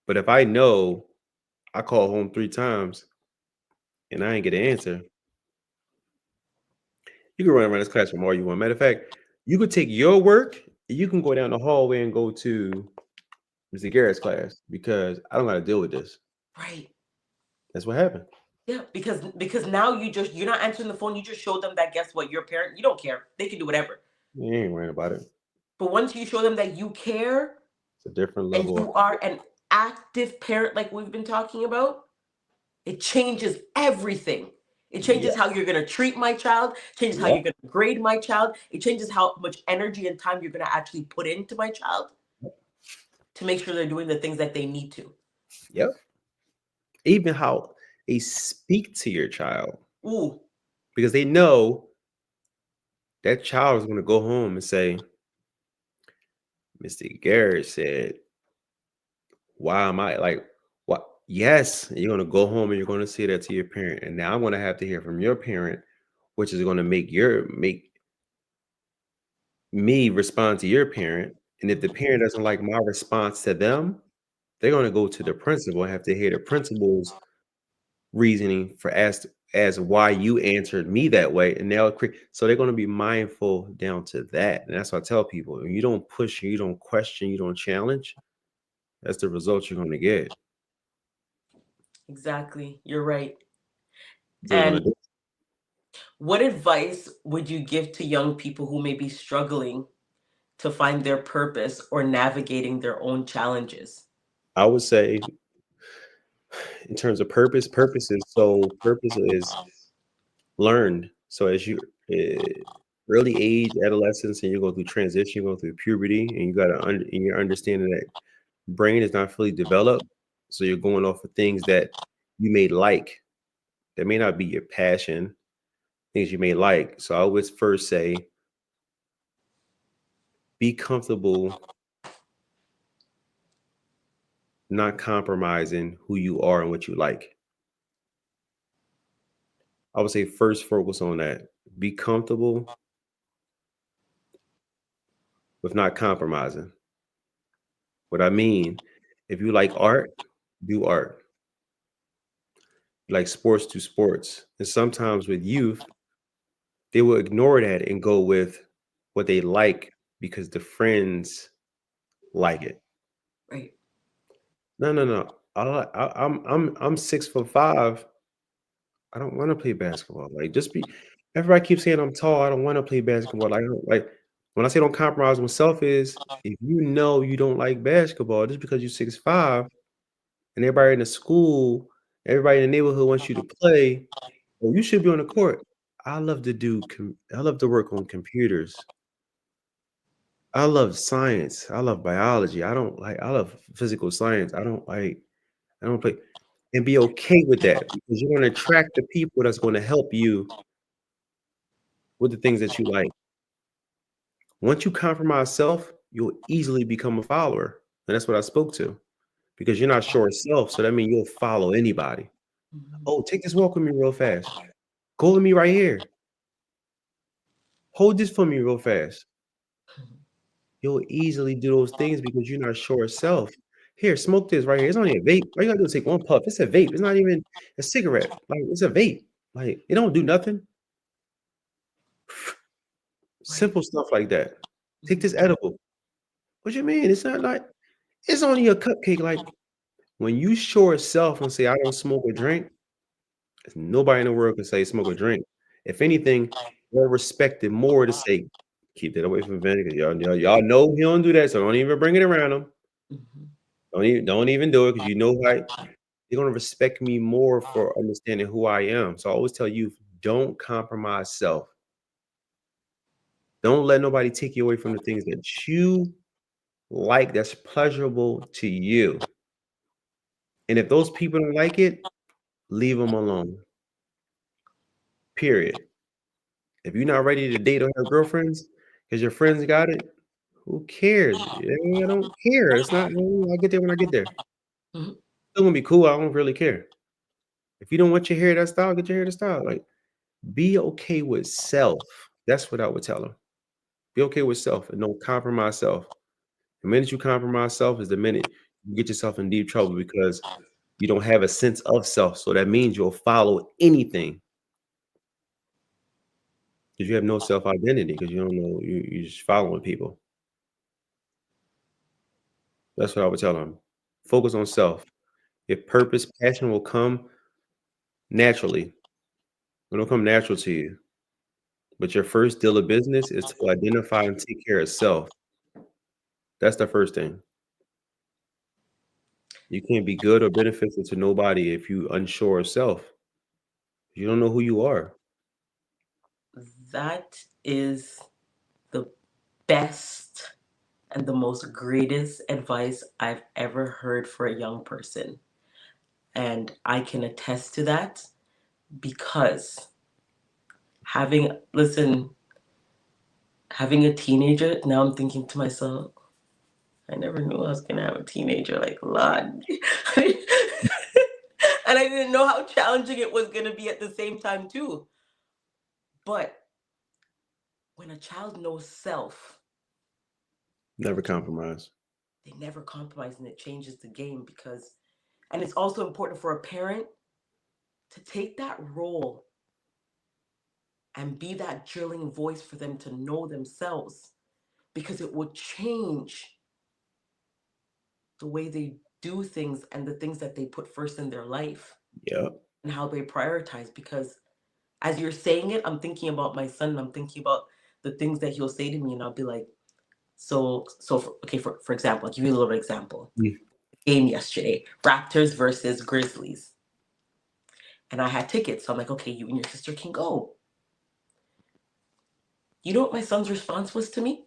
But if I know I call home 3 times and I ain't get an answer, you can run around this classroom all you want. Matter of fact, you could take your work and you can go down the hallway and go to Mr. Garrett's class because I don't got to deal with this.
Right.
That's what happened.
Yeah, because now you're not answering the phone. You just showed them that, guess what, your parent, you don't care. They can do whatever.
You ain't worrying about it.
But once you show them that you care,
it's a different level.
And you are an active parent, like we've been talking about, it changes everything. It changes how you're going to treat my child, changes how you're going to grade my child. It changes how much energy and time you're going to actually put into my child to make sure they're doing the things that they need to.
Yep. Even how they speak to your child.
Ooh.
Because they know that child is going to go home and say, Mr. Garrett said, why am I Yes, you're gonna go home and you're gonna say that to your parent, and now I'm gonna have to hear from your parent, which is gonna make me respond to your parent. And if the parent doesn't like my response to them, they're gonna go to the principal and have to hear the principal's reasoning for as why you answered me that way, and they'll create. So they're gonna be mindful down to that, and that's what I tell people: when you don't push, you don't question, you don't challenge, that's the results you're gonna get.
Exactly. You're right.
They're gonna
And
do.
what advice would you give to young people who may be struggling to find their purpose or navigating their own challenges?
I would say, in terms of purpose is learned. So as you early age, adolescence, and you go through transition, you go through puberty, and you and you're understanding that brain is not fully developed. So you're going off of things that you may like, that may not be your passion, things you may like. So I would first say, be comfortable not compromising who you are and what you like. I would say first focus on that. Be comfortable with not compromising. What I mean, if you like art, do art. You like sports, do sports. And sometimes with youth, they will ignore that and go with what they like because the friends like it.
Right.
No, no, no. I'm 6'5". I don't want to play basketball. Like, just be. Everybody keeps saying I'm tall. I don't want to play basketball. Like, I don't, like when I say don't compromise myself is, if you know you don't like basketball just because you're 6'5", and everybody in the school, everybody in the neighborhood wants you to play, well, you should be on the court. I love to work on computers. I love science. I love biology. I love physical science. I don't play, and be okay with that because you're gonna attract the people that's gonna help you with the things that you like. Once you compromise self, you'll easily become a follower. And that's what I spoke to, because you're not sure of self. So that means you'll follow anybody.
Mhm.
Oh, take this walk with me real fast. Go with me right here. Hold this for me real fast. You'll easily do those things because you're not sure of self. Here, smoke this right here. It's only a vape. All you gotta do is take one puff. It's a vape. It's not even a cigarette. Like, it's a vape. Like, it don't do nothing.
Right.
Simple stuff like that. Take this
Mhm.
edible. What you mean? It's not like it's only a cupcake. Like, when you sure of self and say, I don't smoke or drink, there's nobody in the world can say smoke or drink. If anything, they're respected more to say, keep that away from vinegar. Y'all know he don't do that, so don't even bring it around him.
Mhm.
Don't even do it because you know how they're gonna respect me more for understanding who I am. So I always tell you, don't compromise self. Don't let nobody take you away from the things that you like, that's pleasurable to you. And if those people don't like it, leave them alone. Period. If you're not ready to date or have girlfriends because your friends got it, who cares? I don't care. It's not. I'll get there when I get there.
Mhm.
Still gonna be cool. I don't really care. If you don't want your hair that style, get your hair that style. Like, be okay with self. That's what I would tell them. Be okay with self and don't compromise self. The minute you compromise self is the minute you get yourself in deep trouble because you don't have a sense of self. So that means you'll follow anything because you have no self identity because you don't know you're just following people. That's what I would tell them. Focus on self. If purpose, passion will come naturally. It'll come natural to you. But your first deal of business is to identify and take care of self. That's the first thing. You can't be good or beneficial to nobody if you unsure of self. You don't know who you are.
That is the best and the most greatest advice I've ever heard for a young person. And I can attest to that because listen, having a teenager, now I'm thinking to myself, I never knew I was gonna have a teenager. Like, Lord. And I didn't know how challenging it was going to be at the same time, too. But when a child knows self,
Never compromise.
they never compromise, and it changes the game. Because, and it's also important for a parent to take that role and be that drilling voice for them to know themselves, because it will change the way they do things and the things that they put first in their life
Yep.
and how they prioritize. Because as you're saying it, I'm thinking about my son, and I'm thinking about the things that he'll say to me, and I'll be like, for example, I'll give you a little example.
Mm.
Game yesterday, Raptors versus Grizzlies. And I had tickets. So I'm like, okay, you and your sister can go. You know what my son's response was to me?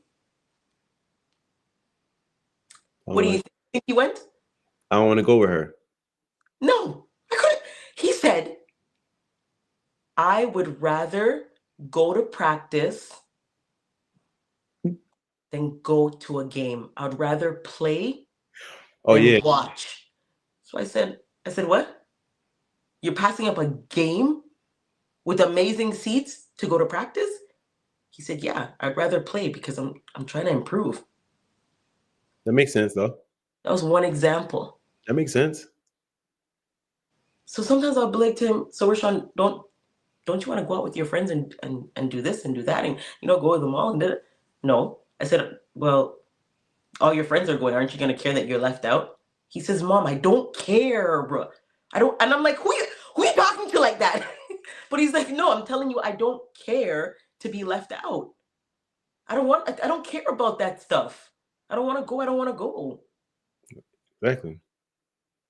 I
What
don't
do you
want.
think he went?
I don't want to go with her.
No, I couldn't. He said, I would rather go to practice than go to a game. I would rather play
Oh
than
yeah.
watch. So I said, what? You're passing up a game with amazing seats to go to practice? He said, yeah, I'd rather play because I'm trying to improve.
That makes sense though.
That was one example.
That makes sense.
So sometimes I'll be like to him, so Rashawn, don't you want to go out with your friends and do this and do that and go to the mall and do it? No. I said, well, all your friends are going. Aren't you gonna care that you're left out? He says, Mom, I don't care, bro. I don't. And I'm like, who you talking to like that? But he's like, no, I'm telling you, I don't care to be left out. I don't care about that stuff. I don't want to go. I don't want to go.
Exactly.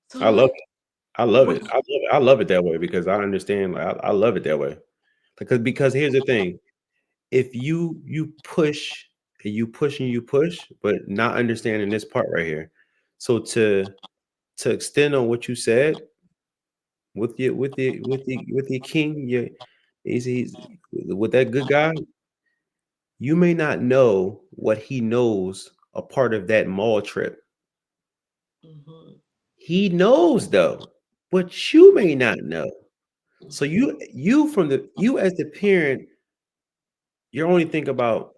So
I
I'm
love
like,
it. I love
what?
it. I love it. I love it that way because I understand. Like, I love it that way. Because here's the thing: if you push and you push and you push, but not understanding this part right here. So to extend on what you said with your king, he's with that good guy. You may not know what he knows a part of that mall trip.
Mm-hmm,
He knows though, but you may not know. So
mm-hmm,
you as the parent, you only think about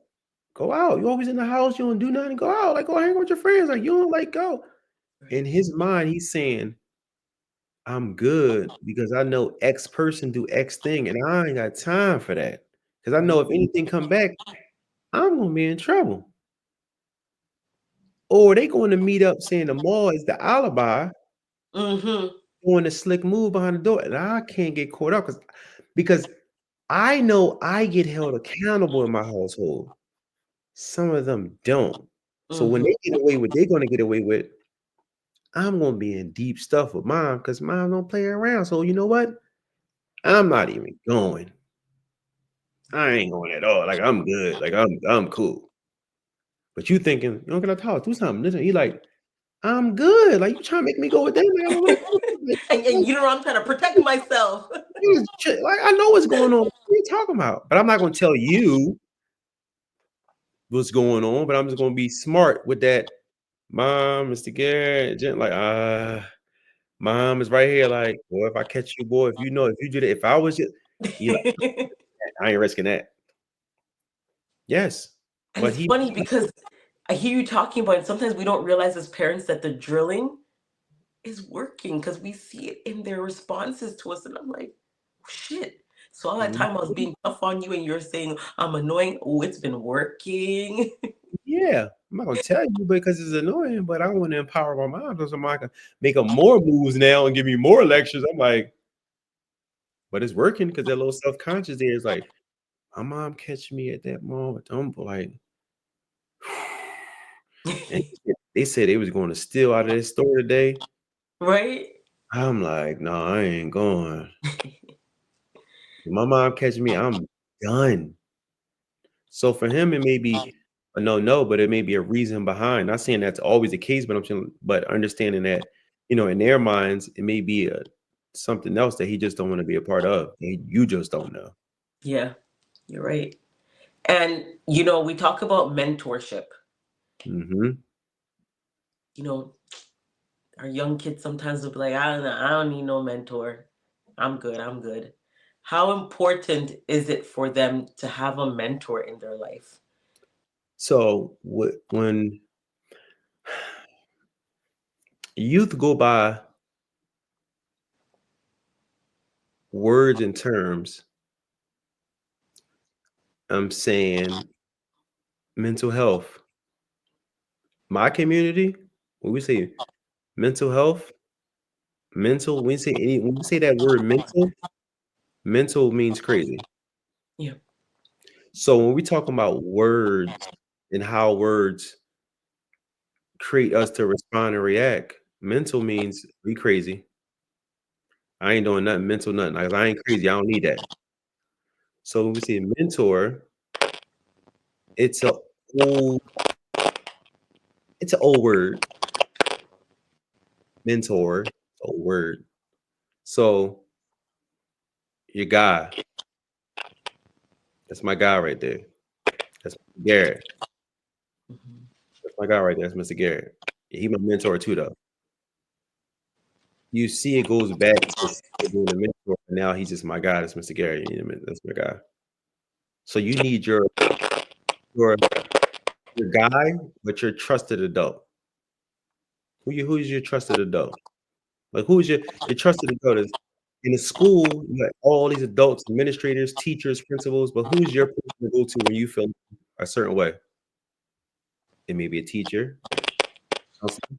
go out. You always in the house, you don't do nothing, go out, like go hang with your friends, like you don't like go. In
right.
his mind, he's saying, I'm good because I know X person do X thing, and I ain't got time for that. Because I
Right.
know if anything come back, I'm gonna be in trouble. Or they going to meet up saying the mall is the alibi,
Mm-hmm.
doing a slick move behind the door, and I can't get caught up because I know I get held accountable in my household. Some of them don't. So when
Mm-hmm.
they get away with they're gonna get away with, I'm gonna be in deep stuff with mom because mom don't play around. So you know what? I'm not even going. I ain't going at all. Like I'm good. Like I'm cool. But you thinking, you know, can I talk? Do something. Listen, he like, I'm good. Like you trying to make me go with them. Like I don't want to go.
And you know I'm trying to protect myself.
Like I know what's going on. What are you talking about? But I'm not gonna tell you what's going on, but I'm just gonna be smart with that. Mom, Mr. Garrett, like mom is right here. Like, boy, if I catch you, boy, if you do that, if I was just, you like,
And
I ain't risking that. Yes, but
it's funny because I hear you talking about it. Sometimes we don't realize as parents that the drilling is working because we see it in their responses to us. And I'm like, oh, shit. So all that
Mhm.
time I was being tough on you and you're saying I'm annoying. Oh, it's been working.
Yeah, I'm not gonna tell you because it's annoying, but I want to empower my mom so somebody can make her more moves now and give me more lectures. I'm like, but it's working because that little self-conscious there is like, my mom catch me at that moment. I'm like, and they said they was going to steal out of this store today.
Right?
I'm like, no, I ain't going. My mom catch me, I'm done. So for him, it may be a no, but it may be a reason behind. Not saying that's always the case, but but understanding that, in their minds, it may be something else that he just don't want to be a part of. And you just don't know.
Yeah, you're right. And, we talk about mentorship.
Hmm.
You know, Our young kids sometimes will be like, I don't need no mentor. I'm good. I'm good. How important is it for them to have a mentor in their life?
So when youth go by words and terms, I'm saying mental health. My community, when we say mental health, when we say that word mental means crazy.
Yeah.
So when we talk about words and how words create us to respond and react, mental means we crazy. I ain't doing nothing mental, nothing. Like, I ain't crazy. I don't need that. So when we say mentor, it's a old, it's an old word. Mentor, old word. So your guy, that's my guy right there. That's Garrett.
Mhm.
That's my guy right there. That's Mr. Garrett. He my mentor too, though. You see, it goes back to being a mentor. And now he's just my guy. That's Mr. Garrett. You know what I mean? That's my guy. So you need your your guy, but your trusted adult. Who's your trusted adult? Like, who's your trusted adult? Is in the school, you got all these adults, administrators, teachers, principals, but who's your person to go to when you feel a certain way? It may be a teacher, counselor,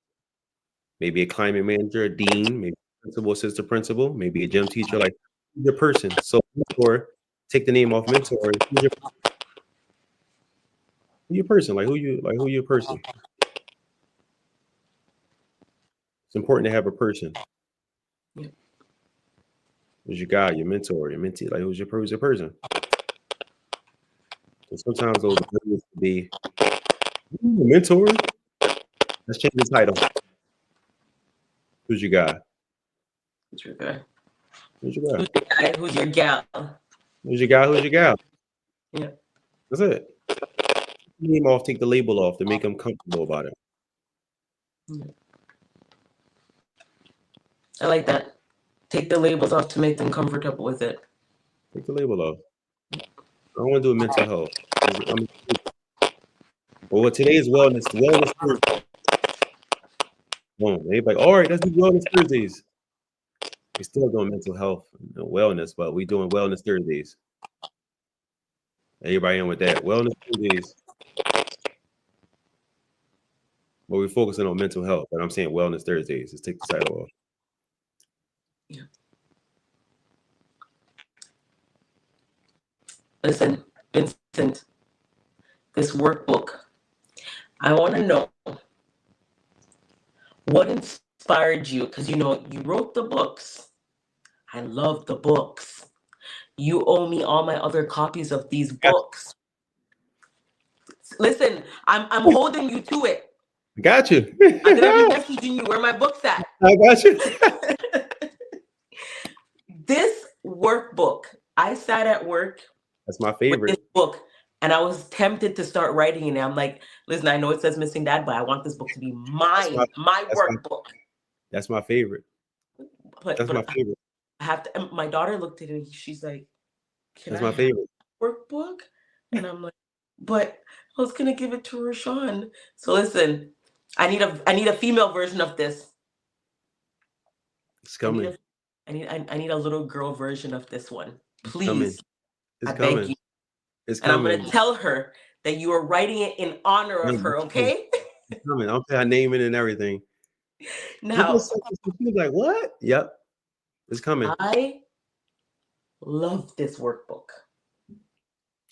maybe a climate manager, a dean, maybe a principal, assistant principal, maybe a gym teacher. Like, who's your person? So mentor, take the name off mentor. Who your person? Who your person? It's important to have a person.
Yeah.
Who's your guy, your mentor, your mentee? Like, who's your person? So sometimes those words can be mentor. Let's change the title. Who's your guy?
Who's your guy?
Who's your
Who's
guy?
your guy? Who's your gal?
Who's your guy? Who's your gal?
Yeah.
That's it. Take the name off, take the label off to make them comfortable about it.
Yeah. I like that. Take the labels off to make them comfortable with it.
Take the label off. I don't want to do mental health. Well, today is Wellness Thursday. Boom. Everybody, all right, let's do Wellness Thursdays. We still doing mental health and wellness, but we doing Wellness Thursdays. Everybody in with that. Wellness Thursdays. But we're focusing on mental health, but I'm saying Wellness Thursdays. Let's take the title off.
Yeah. Listen, Vincent, this workbook, I want to know what inspired you, because you wrote the books. I love the books. You owe me all my other copies of these books. Listen, I'm holding you to it.
Got you.
I'm gonna be messaging you where my book's at.
I got you.
This workbook, I sat at work
That's my
with
favorite.
this book and I was tempted to start writing in it. I'm like, listen, I know it says missing dad, but I want this book to be my
That's my
workbook.
that's my favorite. That's my
But
favorite.
I have to. And my daughter looked at it. She's like, "Can
That's
I
my
have
favorite.
a workbook?" And I'm like, "But I was gonna give it to Rashawn." So listen, I need a female version of this.
It's
I need
coming.
a I need a little girl version of this one,
It's coming.
please. I
It's
beg
coming.
you.
It's
And I'm gonna
coming.
tell her that you are writing it in honor of her. Okay?
It's coming. I'll put her name in and everything. Look at
Now,
she's like, what? Yep. It's coming.
I love this workbook.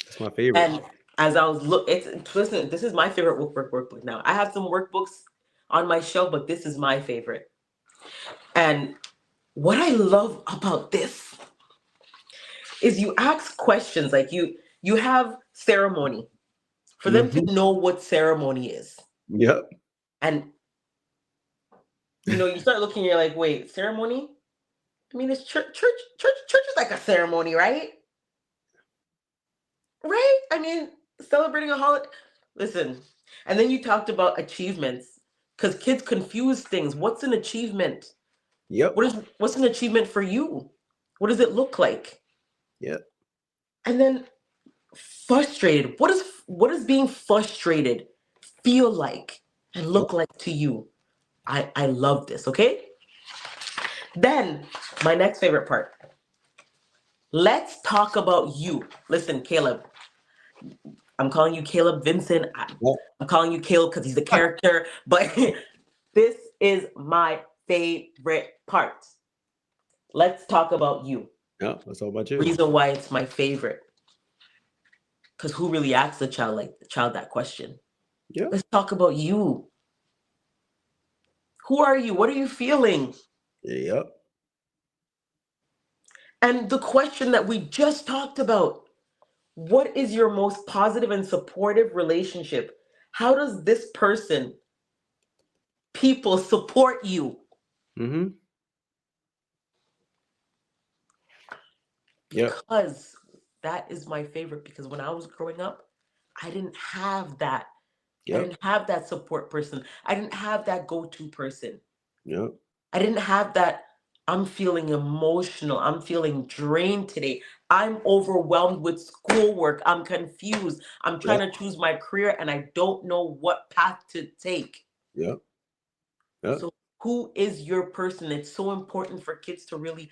It's my favorite.
And as I was listen, this is my favorite workbook now. I have some workbooks on my shelf, but this is my favorite. And what I love about this is you ask questions like you have ceremony for them to
Hmm.
know what ceremony is.
Yep.
And you start looking, you're like, wait, ceremony? I mean, it's church is like a ceremony, right? Right? I mean, celebrating a holiday. Listen, and then you talked about achievements. Because kids confuse things. What's an achievement?
Yep.
What's an achievement for you? What does it look like?
Yep.
And then frustrated. What does being frustrated feel like and
Yep.
look like to you? I love this, okay? Then my next favorite part. Let's talk about you. Listen, Caleb. I'm calling you Caleb Vincent.
Yep.
I'm calling you Caleb because he's a character, but this is my favorite part. Let's talk about you.
Yep. Let's talk about you.
Reason why it's my favorite. Because who really asks the child that question?
Yep.
Let's talk about you. Who are you? What are you feeling?
Yep.
And the question that we just talked about. What is your most positive and supportive relationship? How does this person, people support you?
Mm-hmm. Yep.
Because that is my favorite. Because when I was growing up, I didn't have that. I
Yep.
didn't have that support person. I didn't have that go-to person.
Yep.
I didn't have that. I'm feeling emotional. I'm feeling drained today. I'm overwhelmed with schoolwork. I'm confused. I'm trying
Yep.
to choose my career and I don't know what path to take.
Yep. Yep.
So, who is your person? It's so important for kids to really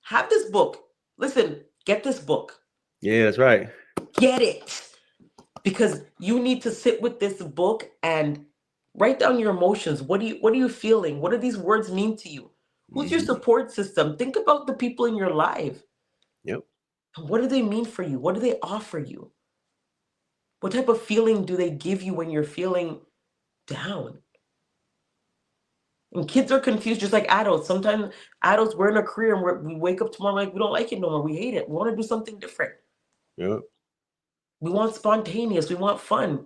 have this book. Listen, get this book.
Yeah, that's right.
Get it. Because you need to sit with this book and write down your emotions. What are you feeling? What do these words mean to you? Who's your
Mm-hmm.
support system? Think about the people in your life.
Yep.
What do they mean for you? What do they offer you? What type of feeling do they give you when you're feeling down? And kids are confused just like adults. Sometimes adults, we're in a career and we wake up tomorrow like we don't like it no more. We hate it. We want to do something different.
Yep.
We want spontaneous. We want fun.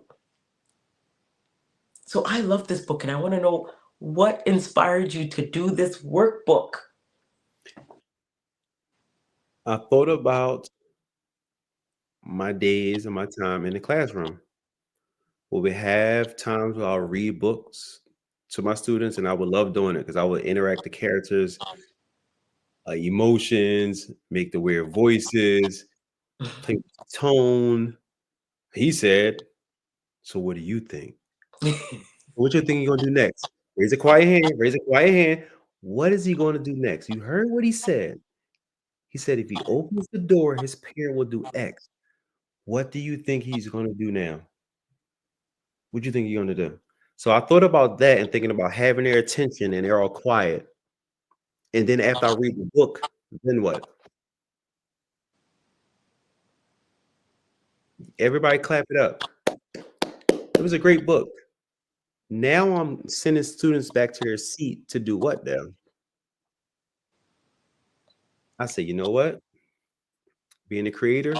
So I love this book and I want to know what inspired you to do this workbook.
I thought about my days and my time in the classroom. Well, we have times where I'll read books to my students, and I would love doing it because I would interact the characters, emotions, make the weird voices, play with the tone. He said, "So what do you think? What you think you're gonna do next? Raise a quiet hand. Raise a quiet hand. What is he going to do next? You heard what he said. He said if he opens the door, his parent will do X. What do you think he's going to do now? What do you think you're going to do?" So I thought about that and thinking about having their attention and they're all quiet. And then after I read the book, then what? Everybody clap it up. It was a great book. Now I'm sending students back to their seat to do what now? I say, you know what? Being a creator,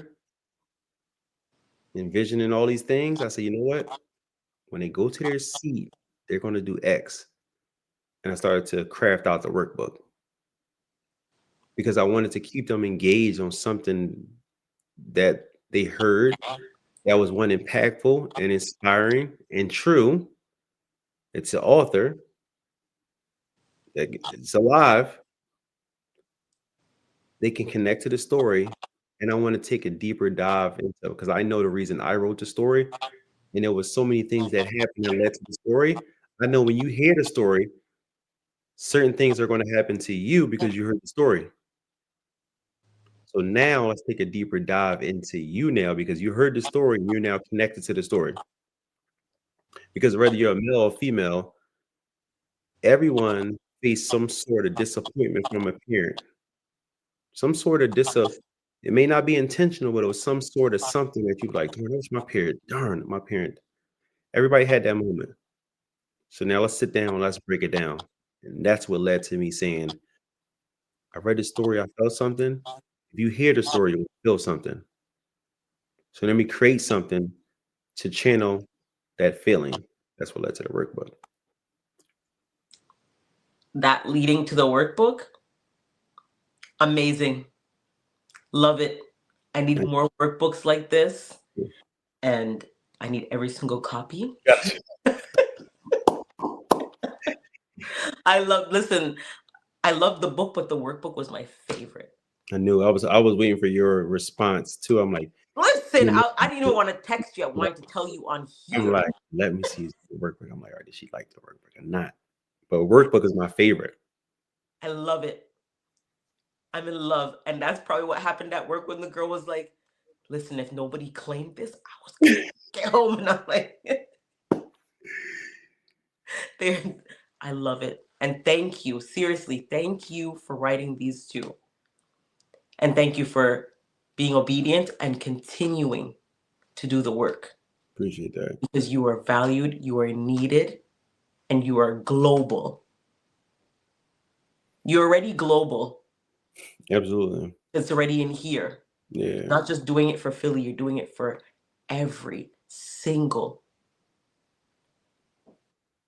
envisioning all these things, I say, you know what? When they go to their seat, they're going to do X. And I started to craft out the workbook because I wanted to keep them engaged on something that they heard that was one impactful and inspiring and true. It's an author that it's alive. They can connect to the story, and I want to take a deeper dive into because I know the reason I wrote the story, and there was so many things that happened that led to the story. I know when you hear the story, certain things are going to happen to you because you heard the story. So now let's take a deeper dive into you now because you heard the story and you're now connected to the story. Because whether you're a male or female, everyone faced some sort of disappointment from a parent, some sort of it may not be intentional, but it was some sort of something that you'd like, darn, that's my parent. Darn, my parent. Everybody had that moment. So now let's sit down and let's break it down. And that's what led to me saying, I read the story, I felt something. If you hear the story, you'll feel something. So let me create something to channel that feeling. That's what led to the workbook.
That leading to the workbook, amazing. Love it. I need
Thank
more workbooks like this,
you.
and I need every single copy.
Gotcha.
Listen, I love the book, but the workbook was my favorite.
I knew I was waiting for your response too. I'm like,
Listen,
you
I didn't even want to text you. I
know,
wanted to tell you on
I'm
here.
like, let me see the workbook. I'm like, all right, did she like the workbook or not? But workbook is my favorite.
I love it. I'm in love. And that's probably what happened at work when the girl was like, listen, if nobody claimed this, I was going to get home. And I'm like, there. I love it. And thank you. Seriously, thank you for writing these two. And thank you for being obedient and continuing to do the work
Appreciate that.
because you are valued, you are needed, and you are global. You're already global.
Absolutely.
It's already in here.
Yeah.
Not just doing it for Philly, you're doing it for every single.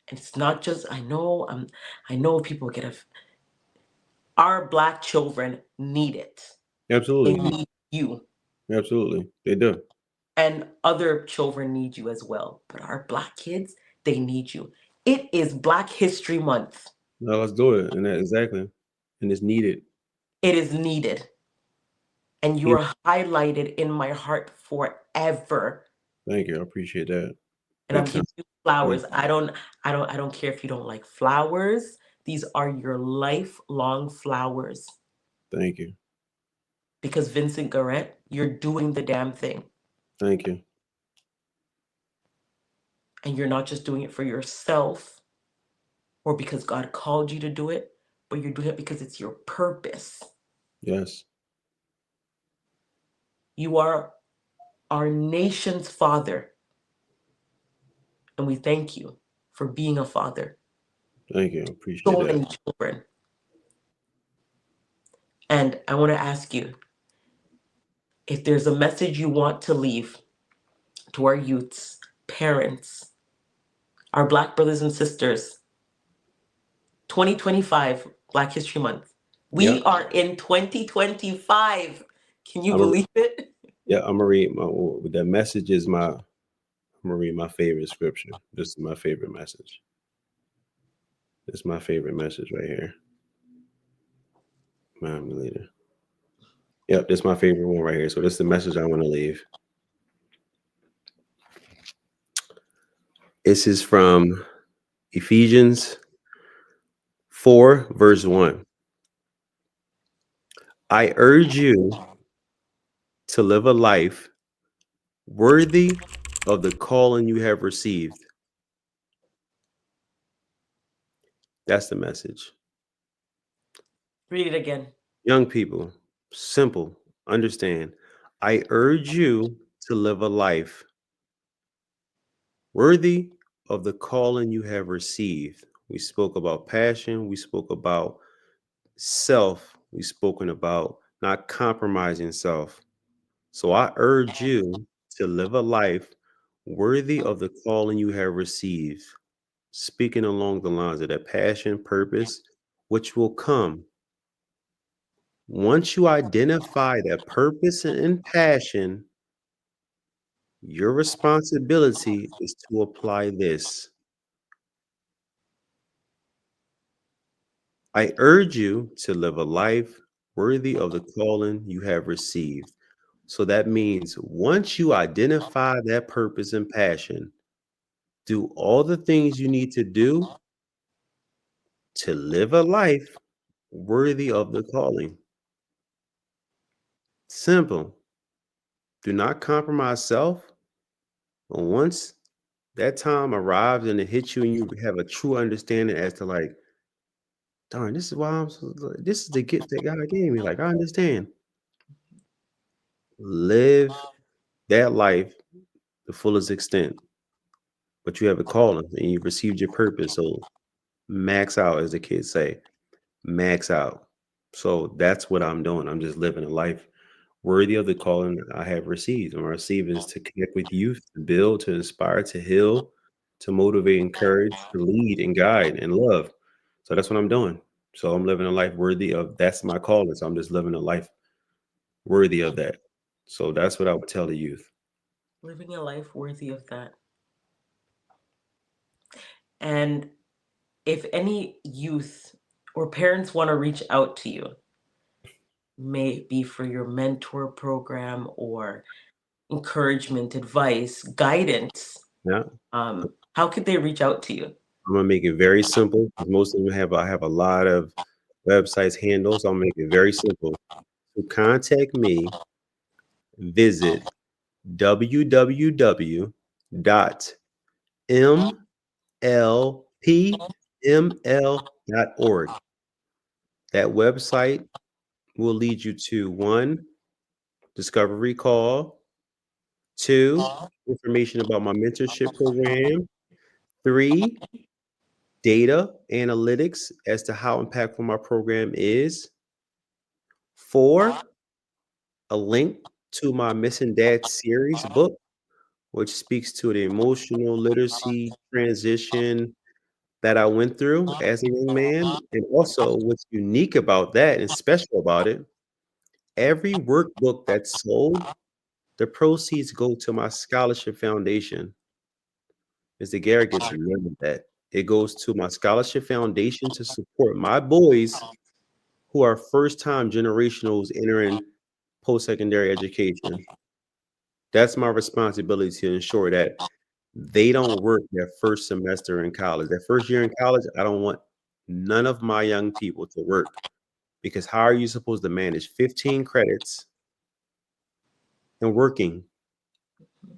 And it's not just I know people get our Black children need it. They
Absolutely.
need you.
Absolutely. They do.
And other children need you as well. But our Black kids, they need you. It is Black History Month.
No, let's do it. And that exactly. And it's needed.
It is needed. And you
Yeah.
are highlighted in my heart forever.
Thank you. I appreciate that.
And I'm
Big time.
giving you flowers.
Big-
I don't care if you don't like flowers. These are your lifelong flowers.
Thank you.
Because Vincent Garrett, you're doing the damn thing.
Thank you.
And you're not just doing it for yourself or because God called you to do it, but you're doing it because it's your purpose.
Yes.
You are our nation's father. And we thank you for being a father.
Thank you. I appreciate
So
that.
many children. And I want to ask you if there's a message you want to leave to our youths, parents, our Black brothers and sisters, 2025, Black History Month. We
Yep.
are in 2025. Can you
I'm a,
believe it?
yeah, I'm gonna read my the message is my I'm gonna read my favorite scripture. This is my favorite message. This is my favorite message right here. Mind me later. Yep, this is my favorite one right here. So this is the message I want to leave. This is from Ephesians 4, verse 1. I urge you to live a life worthy of the calling you have received. That's the message.
Read it again.
Young people, simple, understand. I urge you to live a life worthy of the calling you have received. We spoke about passion, we spoke about self, we spoken about not compromising self. So I urge you to live a life worthy of the calling you have received, speaking along the lines of that passion, purpose, which will come. Once you identify that purpose and passion, your responsibility is to apply this. I urge you to live a life worthy of the calling you have received. So that means once you identify that purpose and passion, do all the things you need to do to live a life worthy of the calling. Simple. Do not compromise self. But once that time arrives and it hits you and you have a true understanding as to like, darn, this is why this is the gift that God gave me. Like, I understand. Live that life the fullest extent. But you have a calling and you've received your purpose. So max out, as the kids say, max out. So that's what I'm doing. I'm just living a life worthy of the calling I have received. And my receive is to connect with youth, to build, to inspire, to heal, to motivate, encourage, to lead and guide and love. So that's what I'm doing. So I'm living a life worthy of that's my calling. So I'm just living a life worthy of that. So that's what I would tell the youth.
Living a life worthy of that. And if any youth or parents want to reach out to you, may it be for your mentor program or encouragement, advice, guidance,
Yeah.
how could they reach out to you?
I'm gonna make it very simple because most of them I have a lot of websites handles. I'll make it very simple. To contact me, visit www.mlpml.org. That website will lead you to one, discovery call, two, information about my mentorship program, three, data analytics as to how impactful my program is, four, a link to my Missing Dad series book, which speaks to the emotional literacy transition that I went through as a young man. And also, what's unique about that and special about it, every workbook that's sold, the proceeds go to my scholarship foundation. Mr. Garrett gets to remember that. It goes to my scholarship foundation to support my boys who are first time generationals entering post secondary education. That's my responsibility to ensure that they don't work their first semester in college. Their first year in college, I don't want none of my young people to work because how are you supposed to manage 15 credits and working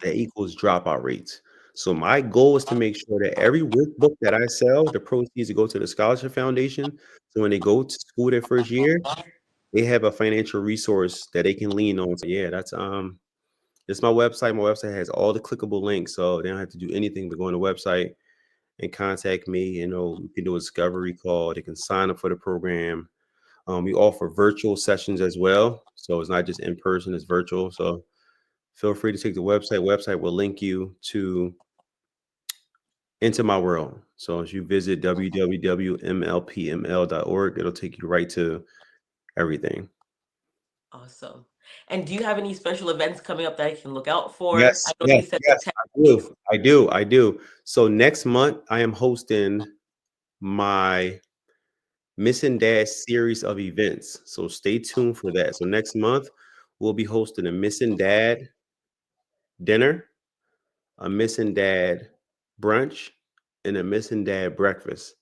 that equals dropout rates? So my goal is to make sure that every workbook that I sell, the proceeds to go to the scholarship foundation. So when they go to school their first year, they have a financial resource that they can lean on. So yeah, it's my website. My website has all the clickable links, so they don't have to do anything but go on the website and contact me. You can do a discovery call. They can sign up for the program. We offer virtual sessions as well, so it's not just in person; it's virtual. So feel free to take the website. Website will link you to into my world. So as you visit www.mlpml.org, it'll take you right to everything.
Awesome. And do you have any special events coming up that I can look out for? I
Yes,
know
yes,
you said the
yes,
10th.
I do. I do. I do. So next month, I am hosting my Missing Dad series of events. So stay tuned for that. So next month, we'll be hosting a Missing Dad dinner, a Missing Dad brunch, and a Missing Dad breakfast.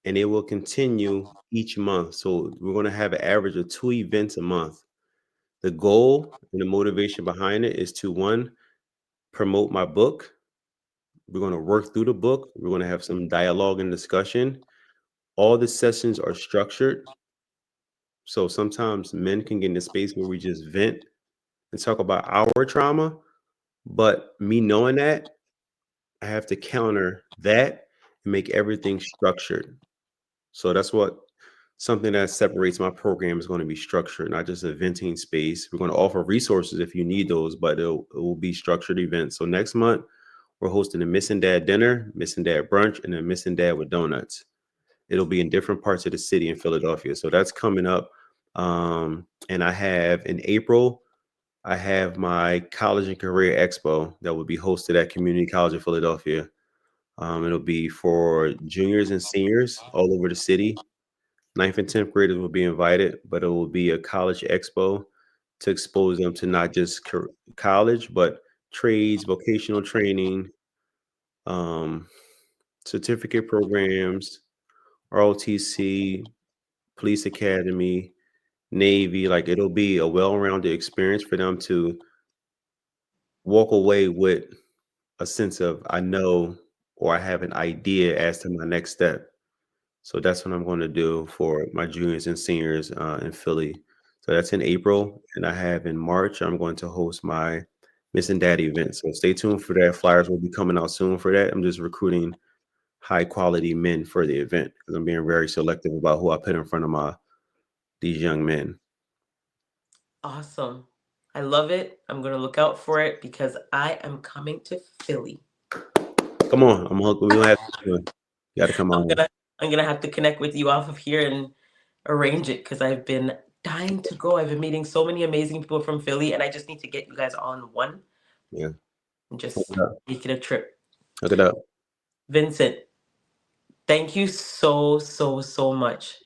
And it will continue each month. So we're going to have an average of 2 events a month. The goal and the motivation behind it is to one, promote my book. We're going to work through the book. We're going to have some dialogue and discussion. All the sessions are structured. So sometimes men can get in a space where we just vent and talk about our trauma. But me knowing that, I have to counter that and make everything structured. So that's what something that separates my program is going to be structured, not just a venting space. We're going to offer resources if you need those, but it will be structured events. So next month, we're hosting a Missing Dad dinner, Missing Dad brunch, and a Missing Dad with donuts. It'll be in different parts of the city in Philadelphia. So that's coming up. And I have in April, I have my college and career expo that will be hosted at Community College of Philadelphia. It'll be for juniors and seniors all over the city. Ninth and 10th graders will be invited, but it will be a college expo to expose them to not just college, but trades, vocational training, um, certificate programs, ROTC, police academy, Navy. Like it'll be a well-rounded experience for them to walk away with a sense of I know or I have an idea as to my next step. So that's what I'm going to do for my juniors and seniors in Philly. So that's in April, and I have in March. I'm going to host my Missing Dad event. So stay tuned for that. Flyers will be coming out soon for that. I'm just recruiting high quality men for the event because I'm being very selective about who I put in front of these young men.
Awesome. I love it. I'm going to look out for it because I am coming to Philly.
Come on, we don't have to. You got to come
I'm
on.
gonna I'm gonna have to connect with you off of here and arrange it because I've been dying to go. I've been meeting so many amazing people from Philly, and I just need to get you guys on one
Yeah,
and
hook
just
it up.
make it a trip.
Hook it up.
Vincent, Thank you so, so, so much.